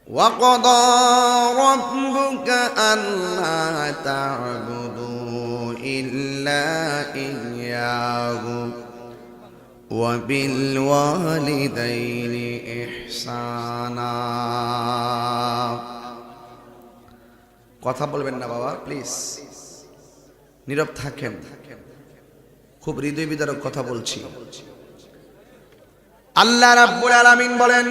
وقضى ربك ألا تعبدوا إلا إياه وبالوالدين إحسانا। কথা বলবেন না বাবা, প্লিজ নীরব থাকেন। খুব হৃদয় বিদারক কথা বলছি। আল্লাহ রাব্বুল আলামিন বলেন,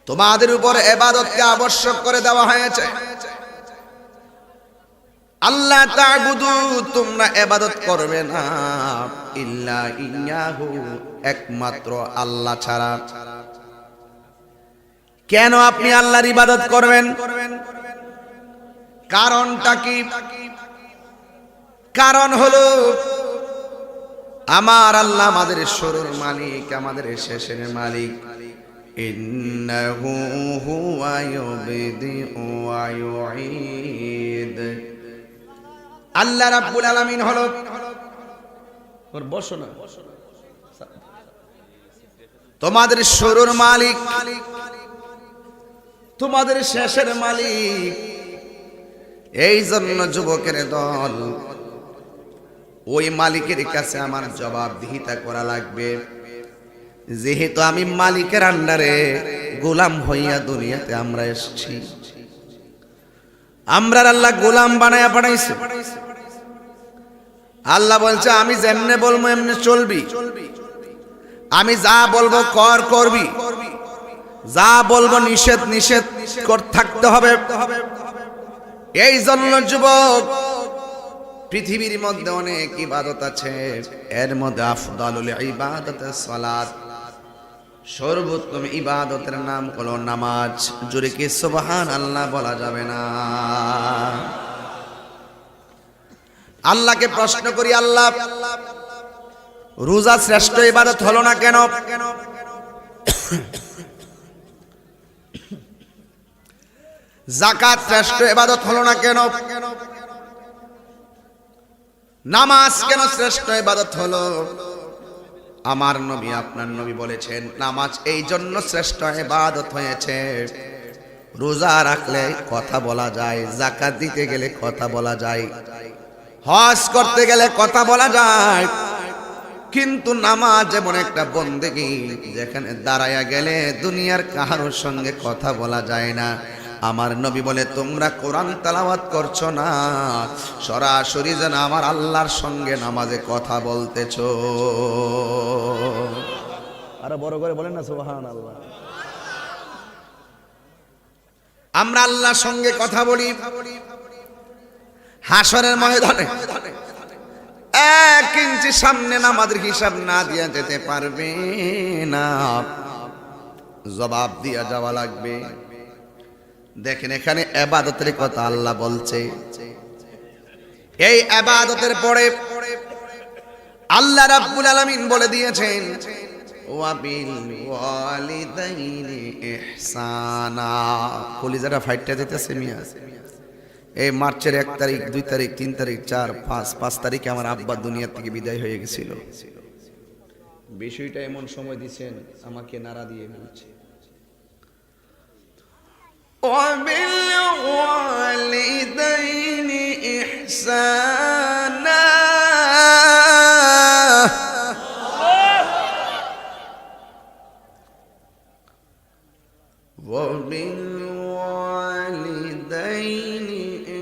তোমাদের উপর ইবাদতকে আবশ্যক করে দেওয়া হয়েছে। আল্লাহ তা'বুদু, তোমরা ইবাদত করবে না, ইল্লা ইয়াহু, একমাত্র আল্লাহ ছাড়া। কেন আপনি আল্লাহর ইবাদত করবেন? কারণটা কি? কারণ হলো আমার আল্লাহ আমাদের শুরুর মালিক, আমাদের শেষের মালিক। ইন্নাহু হুয়া ইউবদিউ ওয়া ইউঈদ। আল্লাহ রাব্বুল আলামিন হলো, বসো না, তোমাদের শুরুর মালিক, তোমাদের শেষের মালিক। এই জন্য যুবকের দল, ওই মালিকের কাছে আমার জবাবদিহিতা করা লাগবে। যেহেতু আমি মালিকের আন্ডারে গোলাম হইয়া দুনিয়াতে আমরা এসেছি। আমরা আল্লাহ গোলাম বানায়া পাঠাইছে। আল্লাহ বলছে আমি যেমনে বলবো এমনি চলবি, আমি যা বলবো কর করবি, যা বলবো নিষেধ নিষেধ থাকতে হবে। এই জন্য যুবক, পৃথিবীর মধ্যে অনেক ইবাদত আছে, এর মধ্যে আফদালুল ইবাদাতুস সালাত, সর্বোত্তম ইবাদতের নাম হলো নামাজ। জোরে কি সুবহানাল্লাহ বলা যাবে না? আল্লাহকে প্রশ্ন করি, আল্লাহ রোজা শ্রেষ্ঠ ইবাদত হলো না কেন? যাকাত শ্রেষ্ঠ ইবাদত হলো না কেন? নামাজ কেন শ্রেষ্ঠ ইবাদত হলো? আমার নবী, আপনার নবী বলেছেন নামাজ এই জন্য শ্রেষ্ঠ ইবাদত হয়েছে, রোজা রাখলে কথা বলা যায়, যাকাত দিতে গেলে কথা বলা যায়, হজ করতে গেলে কথা বলা যায়, কিন্তু নামাজ এমন একটা বন্দেগী যেখানে দাঁড়ায়া গেলে দুনিয়ার কারোর সঙ্গে কথা বলা যায় না। আমার নবী বলে তোমরা কোরআন তেলাওয়াত করছো না, সরাসরি যেন আমার আল্লাহর সঙ্গে নামাজে কথা বলতেছো। আরে বড় করে বলেন না সুবহানাল্লাহ। আমরা আল্লাহর সঙ্গে কথা বলি হাসরের ময়দানে। 1 ইঞ্চি সামনে নামাজের হিসাব না দিয়া যেতে পারবে না, জবাব দিয়া যাওয়া লাগবে। দেখেন এখানে ইবাদতের কথা আল্লাহ বলছে। এই ইবাদতের পরে আল্লাহ রাব্বুল আলামিন বলে দিয়েছেন ওয়া বিল ওয়ালিদাইনি ইহসানা। কলিজাটা ফাইটটা দিতেছে মিয়া। এই মার্চের 1 তারিখ, 2 তারিখ, 3 তারিখ, 4, 5 তারিখে আমার আব্বা দুনিয়া থেকে বিদায় হয়ে গেছিল। বিষয়টা এমন সময় দিয়েছেন আমাকে নাড়া দিয়ে বলছে وبالوالدين إحسانا وبالوالدين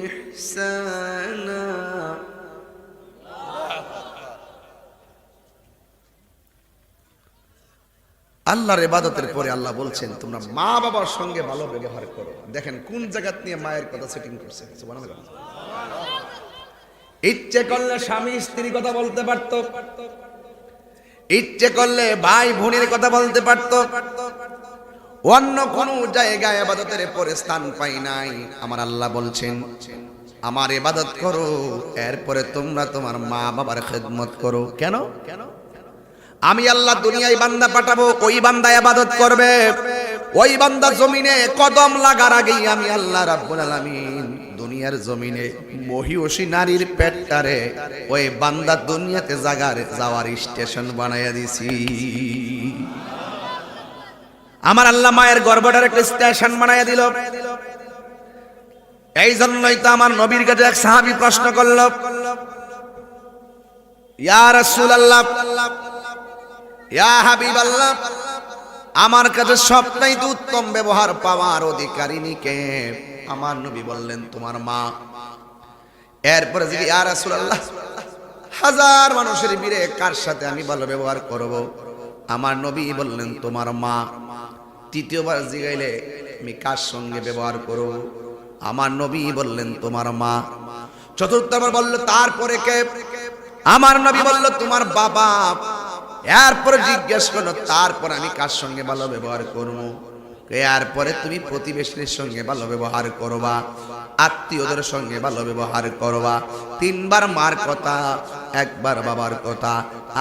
إحسانا। আল্লাহর ইবাদতের পরে আল্লাহ বলছেন তোমরা মা বাবার সঙ্গে ভালো ব্যবহার করো। দেখেন কোন জায়গা নিয়ে মায়ের কথা সেটিং করছে। সুবহানাল্লাহ। ইচ্ছে করলে স্বামী স্ত্রী কথা বলতে পারতো, ইচ্ছে করলে ভাই বোনের কথা বলতে পারতো, অন্য কোন জায়গায় ইবাদতের পরে স্থান পাই নাই। আমার আল্লাহ বলছেন আমার ইবাদত করো, এরপরে তোমরা তোমার মা বাবার খেদমত করো। কেন? আমি আল্লাহ দুনিয়ায় বান্দা পাঠাবো, ওই বান্দা ইবাদত করবে। ওই বান্দা জমিনে কদম লাগার আগেই আমি আল্লাহ রাব্বুল আলামিন দুনিয়ার জমিনে মহিষী নারীর পেটটারে ওই বান্দা দুনিয়াতে যাওয়ার স্টেশন বানাইয়া দিছি। আমার আল্লাহ মায়ের গর্ভটার একটা স্টেশন বানাইয়া দিল। এই জন্যই তো আমার নবীর কাছে এক সাহাবী প্রশ্ন করল, ইয়া রাসূলুল্লাহ, ইয়া হাবিবাল্লাহ, আমার কাছে সবচাইতে উত্তম ব্যবহার পাওয়ার অধিকারিণী কে? আমার নবী বললেন, তোমার মা। এরপরে যে ইয়া রাসূলুল্লাহ, হাজার মানুষের ভিড়ে কার সাথে আমি ভালো ব্যবহার করব? আমার নবী বললেন, তোমার মা। তৃতীয়বার জিগাইলে আমি কার সঙ্গে ব্যবহার করব? আমার নবী বললেন, তোমার মা। চতুর্থবার বলল, তারপরে কে? আমার নবী বলল, তোমার বাবা। এরপরে জিজ্ঞেস করলো, তারপর আমি কার সঙ্গে ভালো ব্যবহার করব? এরপরে তুমি প্রতিবেশীর সঙ্গে ভালো ব্যবহার করবা, আত্মীয়দের সঙ্গে ভালো ব্যবহার করবা। তিনবার মার কথা, একবার বাবার কথা,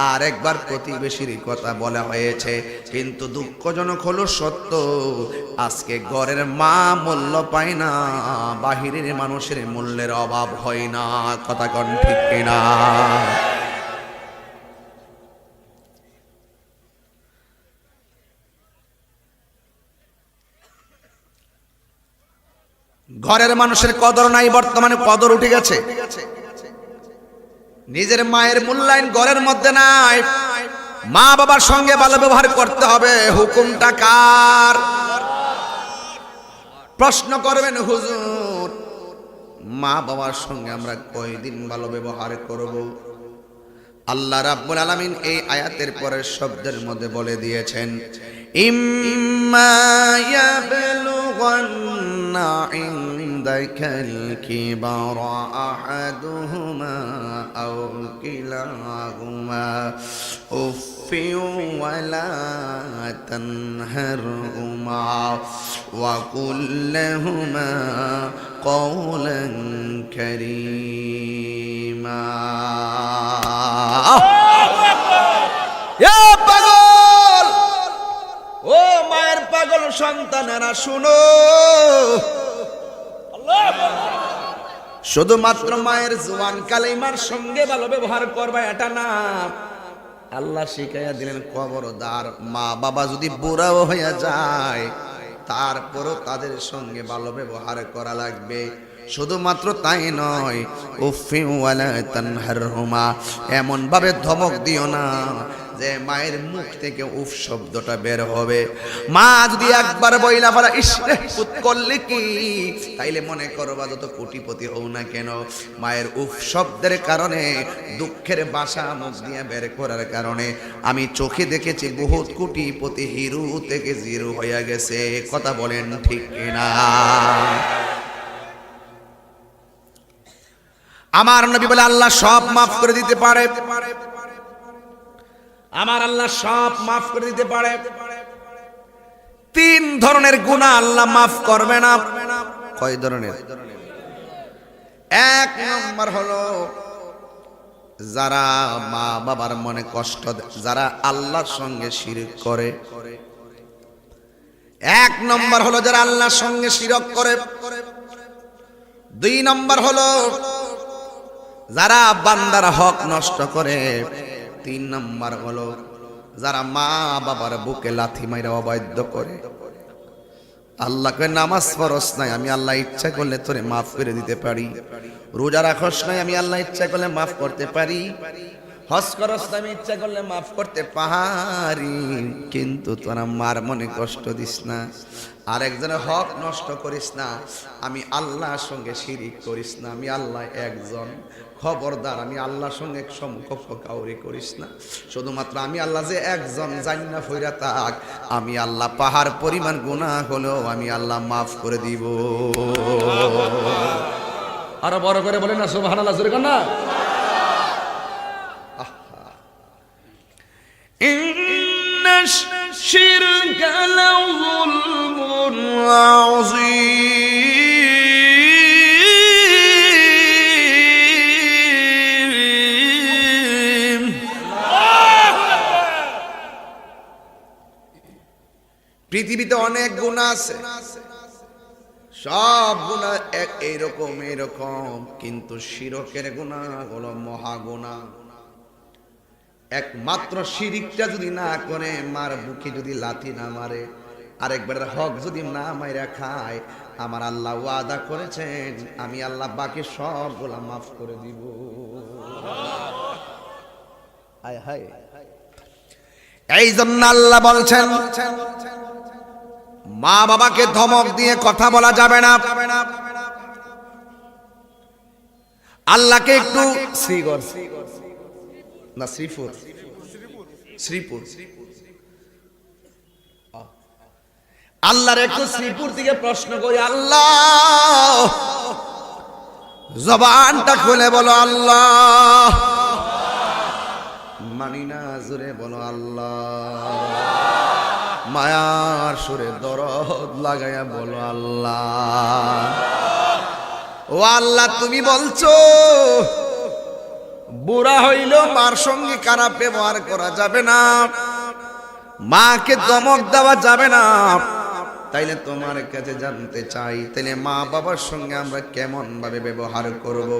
আর একবার প্রতিবেশীর কথা বলা হয়েছে। কিন্তু দুঃখজনক হলো সত্য, আজকে ঘরের মা মূল্য পায় না, বাহিরের মানুষের মূল্যের অভাব হয় না। কথা কোন ঠিক কিনা? ঘরের মানুষের কদর নাই, বর্তমানে কদর উঠে গেছে। নিজের মায়ের মূল্যায়ন ঘরের মধ্যে নাই। মা বাবার সঙ্গে ভালো ব্যবহার করতে হবে। হুকুমটা কার? প্রশ্ন করবেন, হুজুর মা বাবার সঙ্গে আমরা কয়দিন ভালো ব্যবহার করব? আল্লাহ রাব্বুল আলামিন এই আয়াতের পরের শব্দের মধ্যে বলে দিয়েছেন, ইম্মা ইয়াবলুগান্না ইনদাকাল কিবারা আহাদুহুমা আও কিলাহুমা উফফিন ওয়ালা তানহারহুমা ওয়া কুল লাহুমা কওলান কারীমা। পাগল, ও মায়ের পাগল সন্তানেরা শুনো, শুধুমাত্র মায়ের জওয়ান কালিমার সঙ্গে ভালো ব্যবহার করবা এটা না, আল্লাহ শিখাইয়া দিলেন খবরদার মা বাবা যদি বুড়াও হইয়া যায় তারপরও তাদের সঙ্গে ভালো ব্যবহার করা লাগবে। শুধুমাত্র তাই নয়, উফি ওয়ালা তানহারহুমা, এমন ভাবে ধমক দিও না যে মায়ের মুখ থেকে উফ শব্দটা বের হবে। মা যদি একবার বইলা বলা ইসরে পুত করলে কি, তাইলে মনে করবা যত কোটিপতি হও না কেন, মায়ের উফ শব্দের কারণে, দুঃখের ভাষা মুখ দিয়ে বের করার কারণে আমি চোখে দেখেছি বহুত কোটিপতি হিরো থেকে জিরো হইয়া গেছে। কথা বলেন ঠিক কিনা? আমার নবী বলে আল্লাহ সব মাফ করে দিতে পারে। আমার আল্লাহ সব মাফ করে দিতে পারে। তিন ধরনের গুনাহ আল্লাহ মাফ করবে না। কয় ধরনের? এক নম্বর হলো যারা মা বাবার মনে কষ্ট দেয়, যারা আল্লাহর সঙ্গে শিরক করে। এক নম্বর হলো যারা আল্লাহর সঙ্গে শিরক করে। দুই নম্বর হলো যারা বান্দার হক নষ্ট করে। তিন নম্বর হলো যারা মা বাবার বুকে লাথি মাইরা অবাধ্য করে। আল্লাহকে নামাজ ফরজ নাই, আমি আল্লাহ ইচ্ছা করলে তোরে মাফ করে দিতে পারি। রোজা রাখস নাই, আমি আল্লাহ ইচ্ছা করলে মাফ করতে পারি। হজ করস নাই, আমি ইচ্ছা করলে মাফ করতে পারি। কিন্তু তোরা মার মনে কষ্ট দিস না, আরেকজনের হক নষ্ট করিস না, আমি আল্লাহর সঙ্গে শিরিক করিস না। আমি আল্লাহ একজন, খবরদার আমি আল্লাহর সঙ্গে সমকক্ষ কাউরি করিস না। শুধুমাত্র আমি আল্লাহ যে একজন, জান্না ফইরা তাক, আমি আল্লাহ পাহাড় পরিমাণ গুনাহ হলেও আমি আল্লাহ মাফ করে দিব। আরো বড় করে বলেন না সুবহানাল্লাহ, জোরে কর না। ইন্নাশ শিরকা লাযুলমুন আযীম। পৃথিবীতে অনেক গুনাহ আছে, সব গুনাহ এইরকম এইরকম, কিন্তু শিরকের গুনাহ হলো মহা গুনাহ। একমাত্র শিরিকটা যদি না করে, মার বুকে যদি লাথি না মারে, আরেকবারের হক যদি না মাইরা খায়, আমার আল্লাহ ওয়াদা করেছেন আমি আল্লাহ বাকি সবগুলা মাফ করে দিব। হায় হায়, এই জন্য আল্লাহ বলছেন মা বাবাকে ধমক দিয়ে কথা বলা যাবে না। আল্লাহকে একটু শ্রীপুর আল্লাহর একটু শ্রীপুর থেকে প্রশ্ন করি, আল্লাহ জবানটা খুলে বলো আল্লাহ, মানি না জোরে বলো আল্লাহ, মায়ার সুরে দরদ লাগাইয়া বলো আল্লাহ। ও আল্লাহ, তুমি বলছো বুড়া হইল মার সঙ্গে খারাপ ব্যবহার করা যাবে না, মাকে ধমক দেওয়া যাবে না। তাইলে তোমার কাছে জানতে চাই, তাইলে মা বাবার সঙ্গে আমরা কেমন ভাবে ব্যবহার করব?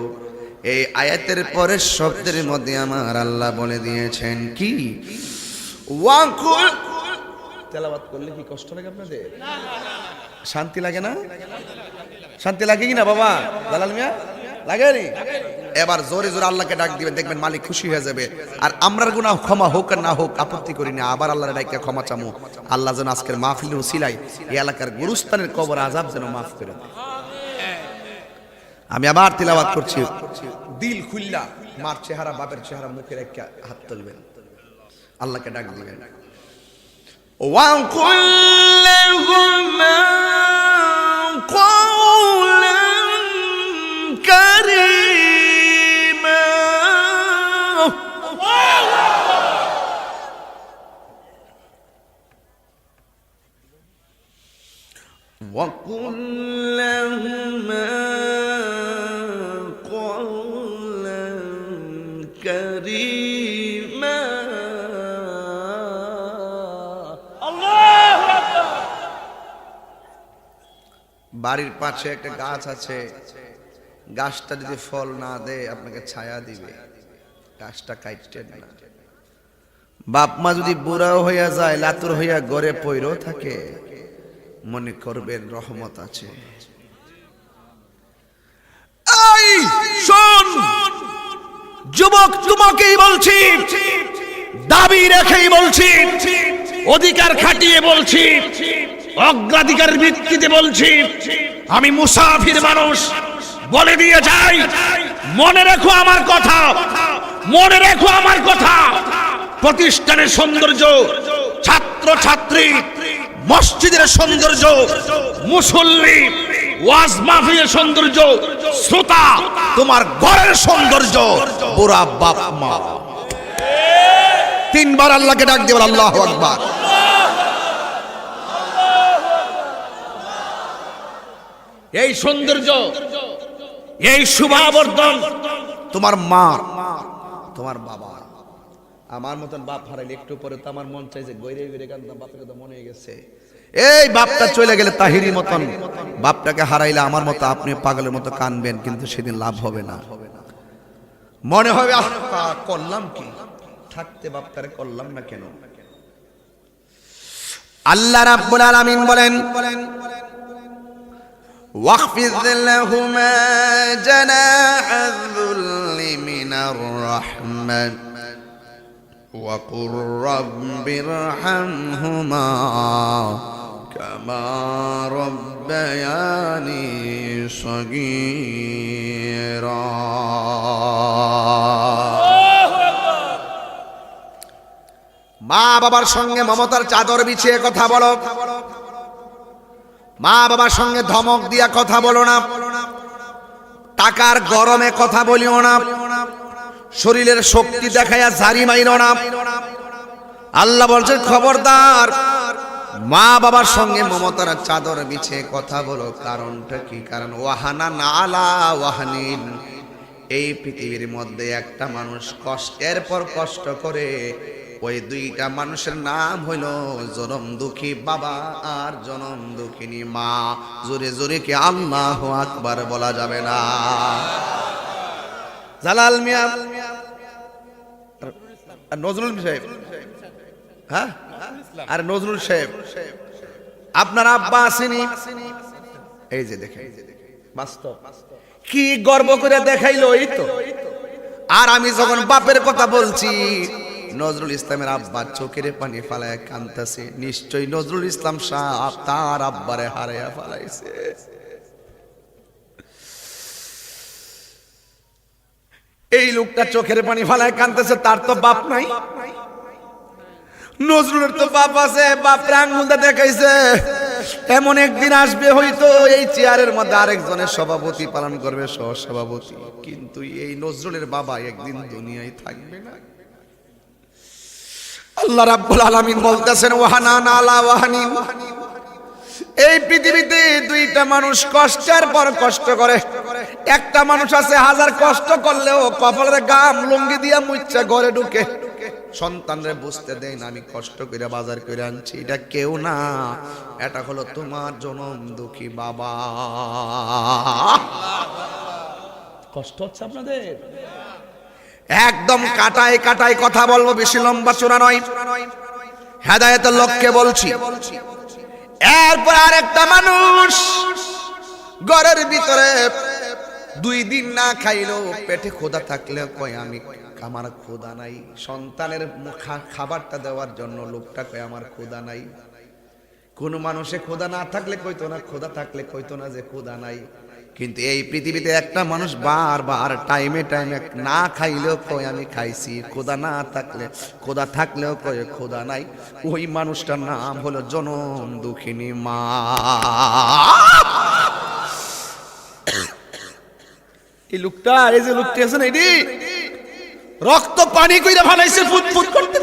এই আয়াতের পরের শব্দের মধ্যে আমার আল্লাহ বলে দিয়েছেন কি, ওয়াকুল। তেলাওয়াত করলে কি কষ্ট লাগে আপনাদের? শান্তি লাগে না? শান্তি লাগে কি না বাবা দালাল মিয়া? লাগে নি? এবার জোরে জোরে আল্লাহকে ডাক দিবেন, দেখবেন মালিক খুশি হয়ে যাবে। আর আমরার গুনাহ ক্ষমা হোক আর না হোক আপত্তি করি না, আবার আল্লাহর ডাইকে ক্ষমা চামু। আল্লাহ যেন আজকের মাহফিলের উসিলায় এই এলাকার গুরুস্থানের কবর আযাব যেন মাফ করে দেয়। আমি আবার তিলাওয়াত করছি, দিল খুল্লা মার চেহারা বাপের চেহারা মুখে রেখে হাত তুলবেন, আল্লাহকে ডাক দিবেন। وَقُلْ لَهُمَا قَوْلًا كَرِيمًا وَقُلْ لَهُمَا قَوْلًا كَرِيمًا বাড়ির পাশে একটা গাছ আছে, গাছটা যদি ফল না দেয় আপনাকে ছায়া দিবে, গাছটা কাটতেন না। বাপ মা যদি বুড়াও হইয়া যায়, লাতুর হইয়া গড়ে পইরও থাকে, মনে করবেন রহমত আছে। এই শোন যুবক, তোমাকেই বলছি, দাবি রেখেই বলছি, অধিকার খাটিয়ে বলছি, অগ্রাধিকারের ভিত্তিতে বলছি, আমি মুসাফির মানুষ, বলে দিয়ে যাই, মনে রেখো আমার কথা, মনে রেখো আমার কথা। প্রতিষ্ঠানের সৌন্দর্য, ছাত্র ছাত্রী, মসজিদের সৌন্দর্য, মুসল্লি, ওয়াজ মাহফিলের সৌন্দর্য, শ্রোতা, তোমার ঘরের সৌন্দর্য, বুড়া বাপ মা। তিনবার আল্লাহকে ডাক দিয়ে আল্লাহু আকবার। এই সৌন্দর্য, এই শুভাবর্ধন তোমার মা, তোমার বাবা। আমার মতন বাপ হারাইলে একটু পরে তো আমার মন চাই যে গৈরে গৈরে কান্দাম, বাপের কথা মনে হয়ে গেছে। এই বাপটা চলে গেলে তাহিরি মতন বাপটাকে হারাইলে আমার মতো আপনি পাগলের মতো কানবেন, কিন্তু সেদিন লাভ হবে না। মনে হবে করলাম কি, থাকতে বাপটারে করলাম না কেন। আল্লাহ রাব্বুল আলামিন বলেন, واخفض لهما جناح الذل من الرحمة وقل رب ارحمهما كما ربياني صغيرا। মা বাবার সঙ্গে মমতার চাদর বিছিয়ে কথা বলো, মা বাবার সঙ্গে ধমক দিয়া কথা বলো না, টাকার গরমে কথা বলিও না, শরীরের শক্তি দেখাইয়া ঝাড়ি মাইরো না। আল্লাহ বলছেন খবরদার, মা বাবার সঙ্গে মমতার চাদর বিছিয়ে কথা বলো। কারণটা কি? কারণ ওয়াহানা না আলা ওয়াহানিন, এই পৃথিবীর মধ্যে একটা মানুষ কষ্টের পর কষ্ট করে, ওই দুইটা মানুষের নাম হইল জনম দুঃখী বাবা আর জনম দুঃখিনী মা। জোরে জোরে কি আল্লাহু আকবার বলা যাবে না? জালাল মিয়া আর নজরুল সাহেব, হ্যাঁ, আর নজরুল সাহেব আপনার আব্বা আসেনি, এই যে দেখেন বাস্তব কি গর্ব করে দেখাইলো, এই তো। আর আমি যখন বাপের কথা বলছি, নজরুল ইসলামের আব্বা চোখের পানি ফালায় কাঁদতেছে, নিশ্চয়ই নজরুল ইসলাম সাহেব তার আব্বারে হারাইয়া ফালাইছে। এই লোকটা চোখের পানি ফালায় কাঁদতেছে, তার তো বাপ নাই। নজরুলের তো বাপ আছে, বাপরে আঙ্গুলটা দেখাইছে। এমন একদিন আসবে হয়তো এই চেয়ারের মধ্যে আরেকজনের সভাপতি পালন করবে, সহ সভাপতি, কিন্তু এই নজরুলের বাবা একদিন দুনিয়ায় থাকবে না। আল্লাহ রাব্বুল আলামিন বলতেছেন ওয়াহানান আলা ওয়াহানিন, এই পৃথিবীতে দুইটা মানুষ কষ্টের পর কষ্ট করে। একটা মানুষ আছে হাজার কষ্ট করলেও কপালের গাম লুঙ্গি দিয়া মুচ্ছা ঘরে ঢুকে, সন্তানরে বুঝতে দেয় না আমি কষ্ট করে বাজার করে আনছি। এটা কেউ না, এটা হলো তোমার জনম দুঃখী বাবা। কষ্ট হচ্ছে আপনাদের? একদম কাটায় কাটায় কথা বলবো, বেশি লম্বা চূড়া নয়, হেদায়েতের লক্ষ্যে বলছি। এরপর আরেকটা মানুষ ঘরের ভিতরে 2 দিন না খাইলো, পেটে ক্ষুধা থাকলেও কয় আমি আমার ক্ষুধা নাই। সন্তানের খাবারটা দেওয়ার জন্য লোকটা কয় আমার ক্ষুধা নাই। কোন মানুষে ক্ষুধা না থাকলে কইতো না, ক্ষুধা থাকলে কইতো না যে ক্ষুধা নাই। কিন্তু এই পৃথিবীতে একটা মানুষ বারবার টাইমে টাইমে না খাইলেও কয় আমি খাইছি, ক্ষুধা না থাকলে, ক্ষুধা থাকলেও কয় ক্ষুধা নাই। ওই মানুষটার নাম হলো জনম দুঃখিনী মা। এই লোকটা, এই যে লোকটি আছে না, এটি রক্ত পানি কইরা ফালাইছে ফুটফুট করতে।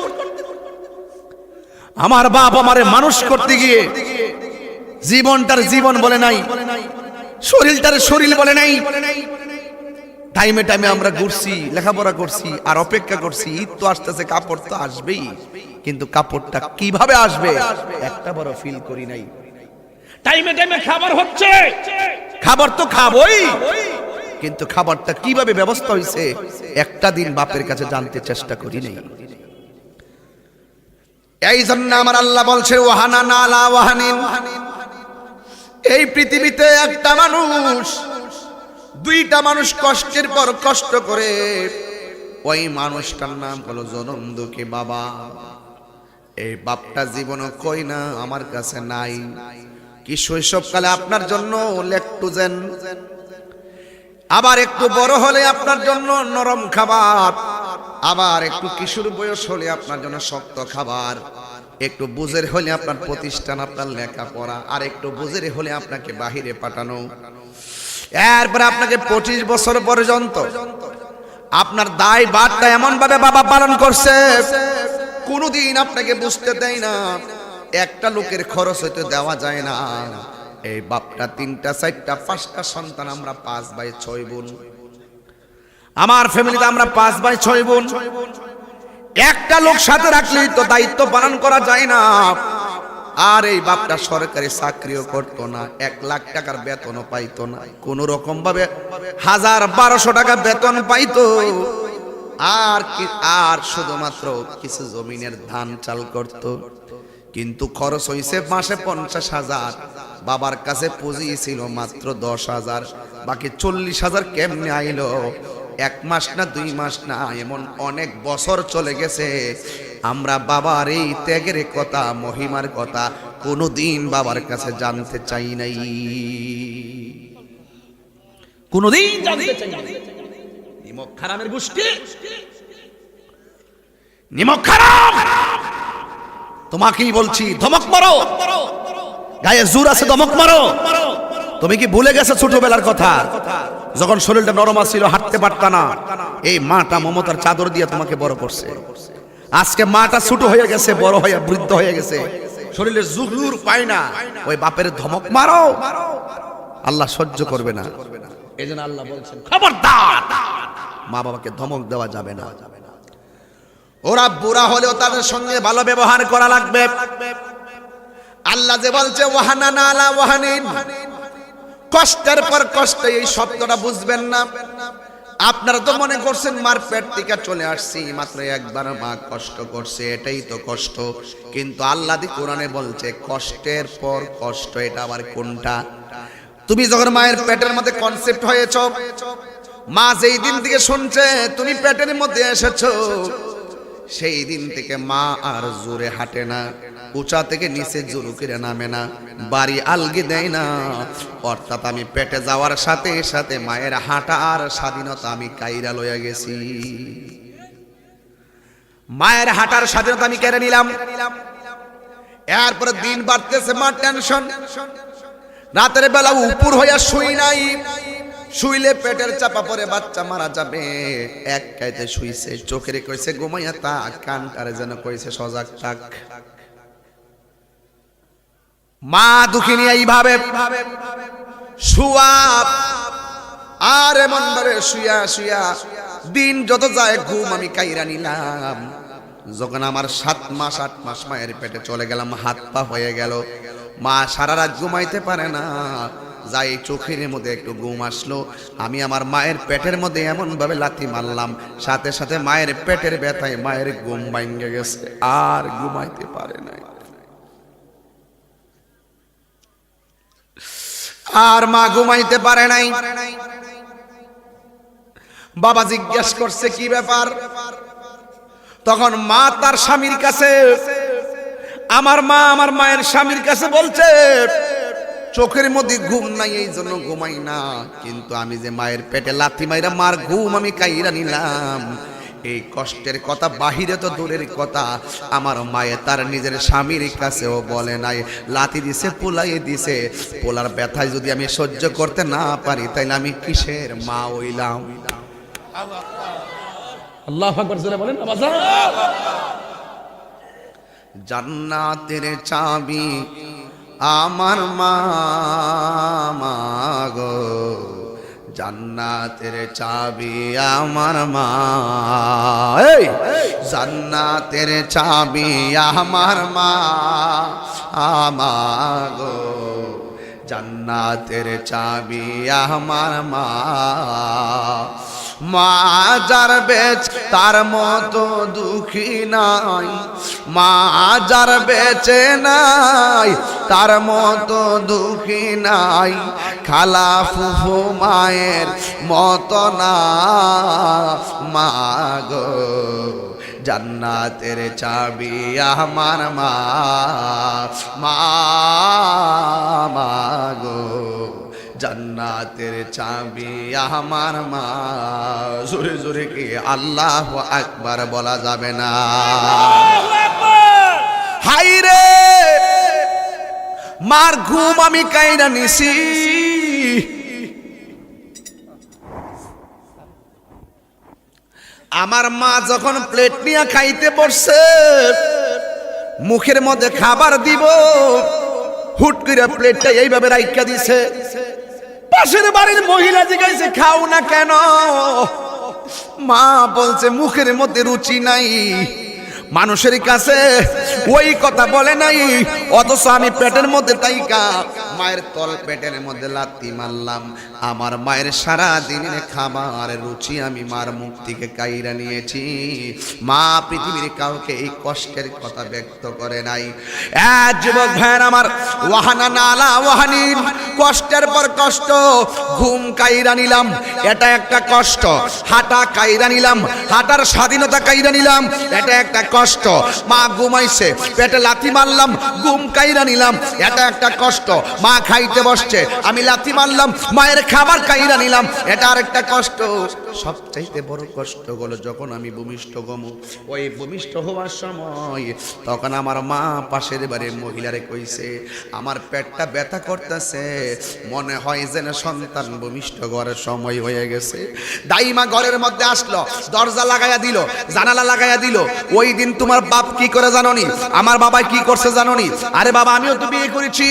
আমার বাপ আমারে মানুষ করতে গিয়ে জীবনটার জীবন বলে নাই, শরীরটার শরীর বলে নাই। টাইমে টাইমে আমরা ঘুরছি, লেখাপড়া করছি, আর অপেক্ষা করছি ঈদ তো আসতেছে, কাপড় তো আসবেই, কিন্তু কাপড়টা কিভাবে আসবে একটা বড় ফিল করি নাই। টাইমে টাইমে খাবার হচ্ছে, খাবার তো খাবই, কিন্তু খাবারটা কিভাবে ব্যবস্থা হয়েছে একটা দিন বাপের কাছে জানতে চেষ্টা করি নাই। এই জন্য আমার আল্লাহ বলছে ওয়াহানান আলা ওয়াহানিন, এই পৃথিবীতে একটা মানুষ, দুইটা মানুষ কষ্টের পর কষ্ট করে, ওই মানুষটার নাম হলো জনম দুঃখী বাবা। এই বাপটা জীবনও কই না আমার কাছে নাই। কি শৈশবকালে আপনার জন্য ল্যাকটোজেন, আবার একটু বড় হলে আপনার জন্য নরম খাবার, আবার একটু কিশোর বয়স হলে আপনার জন্য শক্ত খাবার, একটু বুঝের হলে আপনার প্রতিষ্ঠান, আপনার লেখাপড়া, আর একটু বুঝের হলে আপনাকে বাহিরে পাঠানো। এরপরে আপনাকে 25 বছর পর্যন্ত আপনার দায় বারটা এমন ভাবে বাবা পালন করছে, কোনদিন আপনাকে বুঝতে দেয় না। একটা লোকের খরচ হইতে দেওয়া যায় না। এই বাপটা 3টা 4টা 5টা সন্তান, আমরা 5 ভাই 6 বোন, আমার ফ্যামিলিতে আমরা 5 ভাই 6 বোন। একটা লোক সাথে রাখলেই তো দায়িত্ব পালন করা যায় না। আর এই বাপটা সরকারি চাকরিও করতো না, 1 লাখ টাকার বেতনও পাইতো না, কোন রকম ভাবে 1000-1200 টাকা বেতন পাইতো। আর শুধুমাত্র কিছু জমিনের ধান চাল করত। কিন্তু খরচ হইছে মাসে 50,000। বাবার কাছে পুঁজি ছিল মাত্র 10,000, বাকি 40,000 কেমনে আইলো? 1 মাস না 2 মাস না, এমন অনেক বছর চলে গেছে। আমরা বাবার এই ত্যাগের কথা, মহিমার কথা কোনোদিন বাবার কাছে জানতে চাই নাই, কোনোদিন জানতে চাই নাই। নিমক খারামের গোষ্ঠী, নিমক খারাম, তোমাকেই বলছি, ধমক মারো, গায়ে জোর আছে ধমক মারো। তুমি কি ভুলে গেছো ছোটবেলার কথা, যখন শরীরটা নরম ছিল, হাঁটতে পারতা না? এই মাটা মমতার চাদর দিয়ে তোমাকে বড় করছে। আজকে মাটা ছোট হয়ে গেছে, বড় হয়ে বৃদ্ধ হয়ে গেছে, শরীরের জোর পায় না, ওই বাপের ধমক মারো, আল্লাহ সহ্য করবে না। এজন্য আল্লাহ বলছেন খবরদার, মা বাবাকে ধমক দেওয়া যাবে না। ওরা বুড়া হলেও তাদের সঙ্গে ভালো ব্যবহার করা লাগবে। আল্লাহ যে বলছে ওয়াহানান আলা ওয়াহানিন, কষ্টের পর কষ্ট, এই শব্দটা বুঝবেন না। আপনারা তো মনে করছেন মার পেট থেকে চলে আসছি মাত্র একবার মা কষ্ট করছে, এটাই তো কষ্ট। কিন্তু আল্লাহ দি কোরআনে বলছে কষ্টের পর কষ্ট, এটা আবার কোনটা? তুমি যখন মায়ের পেটের মধ্যে কনসেপ্ট হয়েছ, মা যেই দিন থেকে শুনছে তুমি পেটের মধ্যে এসেছো, সেই দিন থেকে মা আর জোরে হাঁটে না, উঁচা থেকে নিচে জোরে করে নামে না, বাড়ি আলগি দেয় না। অর্থাৎ আমি পেটে যাওয়ার সাথে সাথে মায়ের হাঁটার স্বাধীনতা আমি কাইরা লইয়া গেছি। মায়ের হাঁটার স্বাধীনতা আমি কেড়ে নিলাম। এরপরে দিন বাড়তেছে, মা টেনশন, রাতের বেলা উপর হইয়া শুই নাই, শুইলে পেটের চাপা পরে বাচ্চা মারা যাবে। এক কাইতে শুইছে, চোখের কইছে ঘুমাইয়া তাক, কানটারে যেন কইছে সজাগ থাক। মা দুঃখিনী এইভাবে শুয়া, আর এমন ভাবে শুয়া শুয়া দিন যত যায় ঘুম আমি কাইরা নিলাম। যখন আমার 7 মাস 8 মাস মায়ের পেটে চলে গেলাম, হাত পা হয়ে গেল, মা সারা রাত ঘুমাইতে পারে না। যাই চোখের মধ্যে একটু ঘুম আসলো, আমি আমার মায়ের পেটের মধ্যে এমন ভাবে লাথি মারলাম, সাথে সাথে মায়ের পেটের ব্যথায় মায়ের ঘুম ভাঙে গেছে, আর ঘুমাইতে পারে নাই। আর মা ঘুমাইতে পারে নাই। বাবা জিজ্ঞাসা করছে কি ব্যাপার? তখন মা তার স্বামীর কাছে, আমার মা আমার মায়ের স্বামীর কাছে বলছে চোখের মধ্যে ঘুম নাই এই জন্য ঘুমাই না, কিন্তু আমি যে মায়ের পেটে লাথি মাইরা মার ঘুম আমি কাইরা নিলাম, এই কষ্টের কথা বাহিরে তো দূরের কথা, আমার মায়ে তার নিজের স্বামীর কাছেও বলে নাই। লাথি দিছে, পোলাই দিছে, পোলার ব্যথায় যদি আমি সহ্য করতে না পারি তাইলে আমি কিসের মা হইলাম? আল্লাহু আকবার জোরে বলেন না বাজান। জান্নাতের চাবি আমার মা, গো জান্নাতের চাবি আমার মা, এই জান্নাতের চাবি আমার মা, গো জান্নাতের চাবি আমার মা। মা যার বেচ তার মতো দুঃখী নাই, মা যার বেচে নাই তার মতো দুঃখী নাই, খালা ফুফু মায়ের মতো না মা গো জান্নাতের চাবি আমার মা, মা গো জান্নাতের চাবি আমার মা। জোরে জোরে কি আল্লাহু আকবার বলা যাবে না? হাই রে মার ঘুম আমি কাইরা নিছি, আমার মা যখন প্লেট নিয়ে খাইতে বসছে, মুখের মধ্যে খাবার দিব, হুট করে প্লেটটা এইভাবে রাইখা দিছে। পাশের বাড়ির মহিলা জিজ্ঞাসা খাও না কেন? মা বলছে মুখের মধ্যে রুচি নাই। মানুষের কাছে ওই কথা বলে নাই, অথচ আমি পেটের মধ্যে তাইকা মায়ের তল পেটের মধ্যে লাথি মারলাম। আমার মায়ের সারা দিনের খাবারের রুচি আমি মার মুখ থেকে কাইরা নিয়েছি। মা পৃথিবীর কাউকে এই কষ্টের কথা ব্যক্ত করে নাই। এক যুবক ভাইয়ের আমার, ওয়াহানা নালা ওয়াহানিন, কষ্টের পর কষ্ট, ঘুম কাইরা নিলাম, এটা একটা কষ্ট। হাঁটা কাইরা নিলাম, হাঁটার স্বাধীনতা কাইরা নিলাম, এটা একটা কষ্ট। মা ঘুমাইছে, পেটে লাথি মারলাম, ঘুম কাইরা নিলাম, এটা একটা কষ্ট। মা খাইতে বসছে, আমি লাথি মারলাম, মায়ের খাবার কাইরা নিলাম, এটা আরেকটা কষ্ট। সবচাইতে বড় কষ্ট হলো যখন আমি ভূমিষ্ঠ গমু। ওই ভূমিষ্ঠ হওয়ার সময় তখন আমার মা পাশের বাড়ির মহিলারে কইছে আমার পেটটা ব্যথা করতেছে, মনে হয় যেন সন্তান ভূমিষ্ঠ ঘরের সময় হয়ে গেছে। দাইমা ঘরের মধ্যে আসলো, দরজা লাগাইয়া দিল, জানালা লাগাইয়া দিল। ওই দিন তোমার বাপ কি করে জানোনি? আমার বাবা কি করছে জানোনি? আরে বাবা আমিও তো বিয়ে করেছি।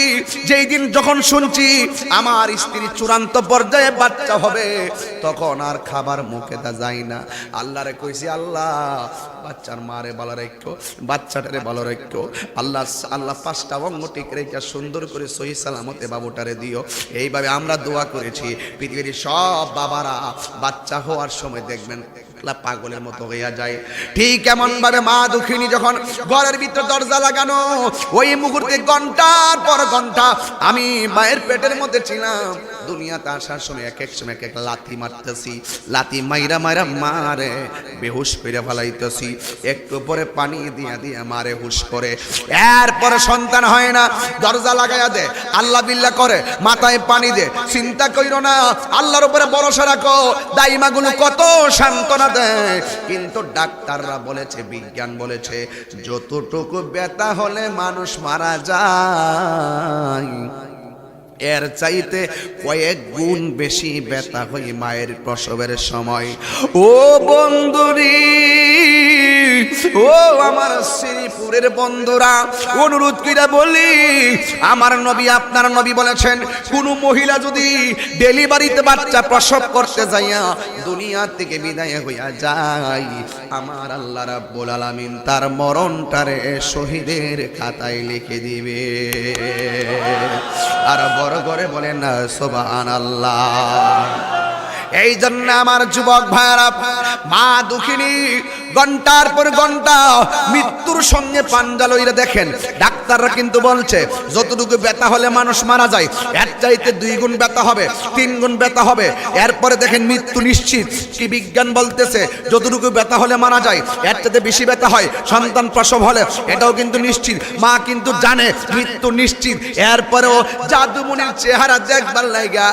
যেই দিন যখন শুনছি আমার স্ত্রী চূড়ান্ত পর্যায়ে বাচ্চা হবে, তখন আর খাবার মুখে তা যায় না। আল্লাহরে কইছি আল্লাহ বাচ্চার মারে ভালো রাখো, বাচ্চাটারে ভালো রাখো। আল্লাহ 5টা অঙ্গ ঠিক রেখে সুন্দর করে সহি সালামতে বাবুটারে দিও। দিও। এইভাবে আমরা দোয়া করেছি। পৃথিবীর সব বাবারা বাচ্চা হওয়ার সময় দেখবেন পাগলের মতো হইয়া যায়। ঠিক এমন ভাবে মা দুঃখিনী যখন ঘরের ভিতর দরজা লাগানো, ওই মুহূর্তে ঘন্টার পর ঘন্টা আমি মায়ের পেটের মধ্যে ছিলাম। দুনিয়াতে আসার সময় এক এক সময় এক এক লাথি মারতেছি, লাথি মাইরা মাইরা মারে বেহুশ করে ফেলাইতেছি, একটু পরে পানি দিয়া দিয়া মারে হুশ করে। এরপরে সন্তান হয় না, দরজা লাগাইয়া দে, আল্লাহ বিল্লাহ করে, মাথায় পানি দে, চিন্তা কইরো না, আল্লাহর উপরে ভরসা রাখো। দাইমাগুলো কত সান্ত্বনা দেয়, কিন্তু ডাক্তাররা বলেছে, বিজ্ঞান বলেছে, যতটুকু ব্যথা হলে মানুষ মারা যায় এর চাইতে কয়েক গুণ বেশি ব্যথা হয় মায়ের প্রসবের সময়। ও বন্ধুরি, ও আমার শ্রীপুরের বন্ধুরা, অনুরোধ কইরা বলি, আমার নবী আপনার নবী বলেছেন, কোন মহিলা যদি ডেলিভারিতে বাচ্চা প্রসব করতে যাইয়া দুনিয়া থেকে বিদায় হইয়া যায়, আমার আল্লাহ রাব্বুল আলামিন তার মরণটারে শহীদের খাতায় লিখে দিবে। আর বড় করে বলেন না সুবহানাল্লাহ। এই জন্য আমার যুবক ভাইরা, মা দুঃখিনী ঘন্টার পর ঘন্টা মৃত্যুর সঙ্গে পাঞ্জা লইরা দেখেন। ডাক্তাররা কিন্তু বলছে যতটুকু ব্যথা হলে মানুষ মারা যায় এর চাইতে 2 গুণ ব্যথা হবে, 3 গুণ ব্যথা হবে, এরপরে দেখেন মৃত্যু নিশ্চিত। কি বিজ্ঞান বলতেছে যতটুকু ব্যথা হলে মারা যায় এর চাইতে বেশি ব্যথা হয় সন্তান প্রসব হলে, এটাও কিন্তু নিশ্চিত। মা কিন্তু জানে মৃত্যু নিশ্চিত, এরপরেও জাদুমণির চেহারা দেখবার লাগা,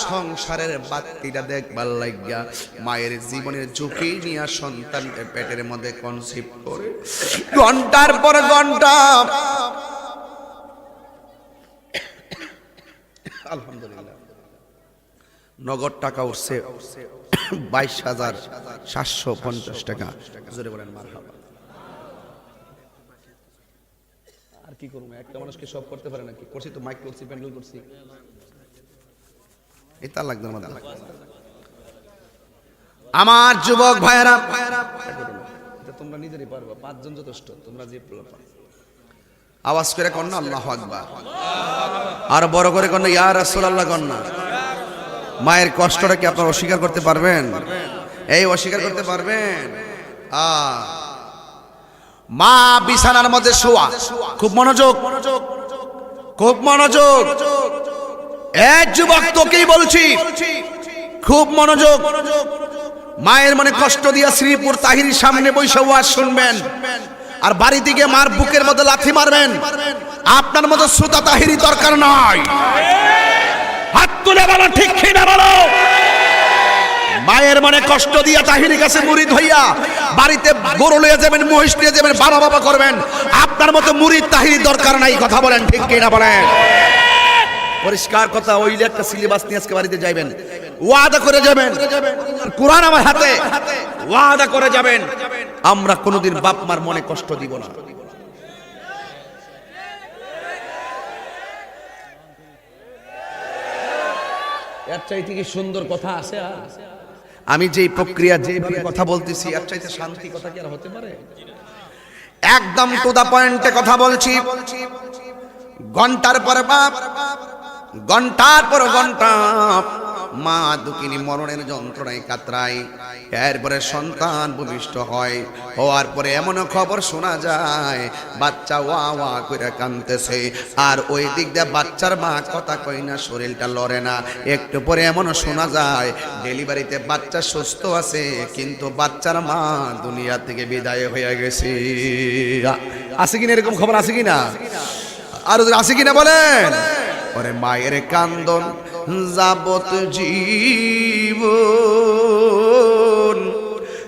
সংসারের বাতিটা দেখবার লাগা, মায়ের জীবনের ঝুঁকি নিয়ে সন্তানকে পেটের মধ্যে কনসিভ করে ঘন্টার পর ঘন্টা, আলহামদুলিল্লাহ নগদ টাকা উঠছে 22,750 টাকা। জোরে বলেন মারহাবা। আর কি করবো, একটা মানুষকে সব করতে পারে নাকি? করছি তো, মাইক করছি, প্যান্ডেল করছি, এটা লাগবে না। আমার যুবক ভাইরা, এটা তোমরা নিজেরই পারবা, 5 জন যথেষ্ট। তোমরা যে আওয়াজ করে কর না আল্লাহু আকবার, আর বড় করে কর না ইয়া রাসূলুল্লাহ কর না। মায়ের কষ্টটা কি আপনারা অস্বীকার করতে পারবেন? এই অস্বীকার করতে পারবেন? মা বিছানার মধ্যে শোয়া, খুব মনোযোগ, খুব মনোযোগ। এক যুবক তোকেই বলছি, খুব মনোযোগ। মায়ের মনে কষ্ট দিয়া শ্রীপুর তাহিরির সামনে বৈশা ওয়াজ শুনবেন, আর বাড়ি থেকে মার বুকের মধ্যে লাথি মারবেন। আপনার মতো শ্রোতা তাহিরি দরকার নয়। হাত তুলে বলো ঠিক কিনা বলো। মায়ের মনে কষ্ট দিয়া তাহিরির কাছে মুরিদ হইয়া বাড়িতে গরু লইয়া যাবেন, মহিষ নিয়ে যাবেন, বাবা করবেন। আপনার মতো মুরিদ তাহিরি দরকার নাই। কথা বলেন ঠিক কিনা বলেন। পরিষ্কার কথা, ওইলে একটা সিলেবাস নিয়ে আজকে বাড়িতে যাবেন, ওয়াদা করে যাবেন, কোরআন আমার হাতে, ওয়াদা করে যাবেন, আমরা কোনোদিন বাপ মার মনে কষ্ট দিব না। এর চাইতে কি সুন্দর কথা আছে? আমি যেই প্রক্রিয়া, যেভাবে কথা বলতেছি, এর চাইতে শান্তি কথা কি আর হতে পারে? একদম টু দা পয়েন্টে কথা বলছি। ঘন্টার পর বাপ, ঘন্টার পর ঘন্টা মা দুঃখিনী মরণের যন্ত্রণায় কাতরায়। এরপরে সন্তান ভূমিষ্ঠ হয়, হওয়ার পরে এমন খবর শোনা যায় বাচ্চা ওয়া ওয়া করে কাঁদতেছে, আর ওই দিক দিয়ে বাচ্চার মা কথা কয় না, শরীরটা লড়ে না। একটু পরে এমন শোনা যায় ডেলিভারিতে বাচ্চা সুস্থ আছে, কিন্তু বাচ্চার মা দুনিয়া থেকে বিদায় হয়ে গেছে। আছে কিনা এরকম খবর? আছে কিনা? আর আছে কিনা বলেন? ওরে মায়ের কান্দন যাবত জীবন,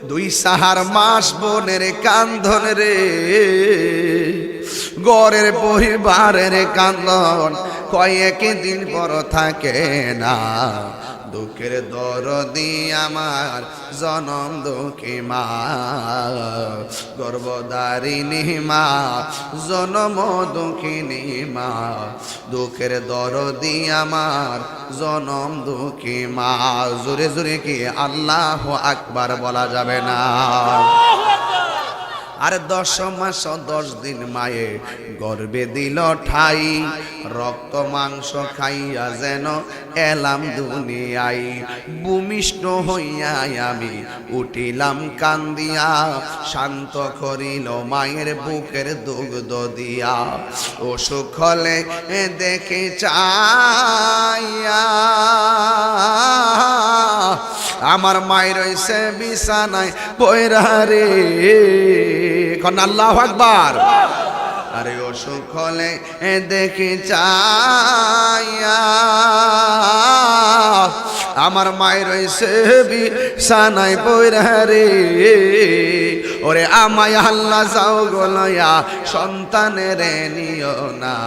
2 সাহার মাস বোনের কান্দন রে, গরের পরিবারের কান্দন কয়েক দিন পর থাকে না। দুঃখের দরদি আমার জনম দুঃখী মা, গর্ভধারিণী মা, জনম দুঃখিনী মা। দুঃখের দরদি আমার জনম দুঃখী মা। জোরে জোরে কি আল্লাহু আকবার বলা যাবে না? আর 10 মাস 10 দিন মায়ে গর্ভে দিল ঠাই, রক্ত মাংস খাইয়া যেন এলাম দুনিয়ায়। ভূমিষ্ঠ হইয়া আমি উঠিলাম কান্দিয়া, শান্ত করিল মায়ের বুকের দুগ্ধ দিয়া। অসুখ হলে দেখে চাইয়া আমার মায়ের রইছে বিছানায় পয়রা রে। কোন আল্লাহু আকবার। আরে অসুখ হলে দেখে চাইয়া আমার মায়ের রইছে বিছানায় পয়রা রে। ওরে আমায় আল্লাহ যাও গলয়া সন্তানের নিও না,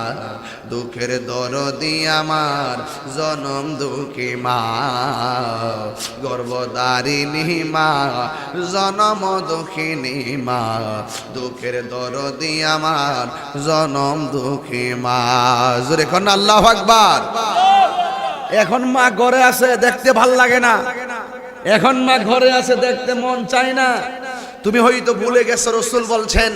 দুঃখের দরদি আমার জনম দুঃখী মা, গর্ভধারিণী মা, জনম দুঃখিনী মা, দুঃখের দরদি আমার জনম দুঃখী মা। জোরে কোন আল্লাহু আকবার। এখন মা ঘরে আছে, দেখতে ভাল লাগে না। এখন মা ঘরে আছে, দেখতে মন চায় না। তুমি হয়তো ভুলে গেছো রাসূল বলছেন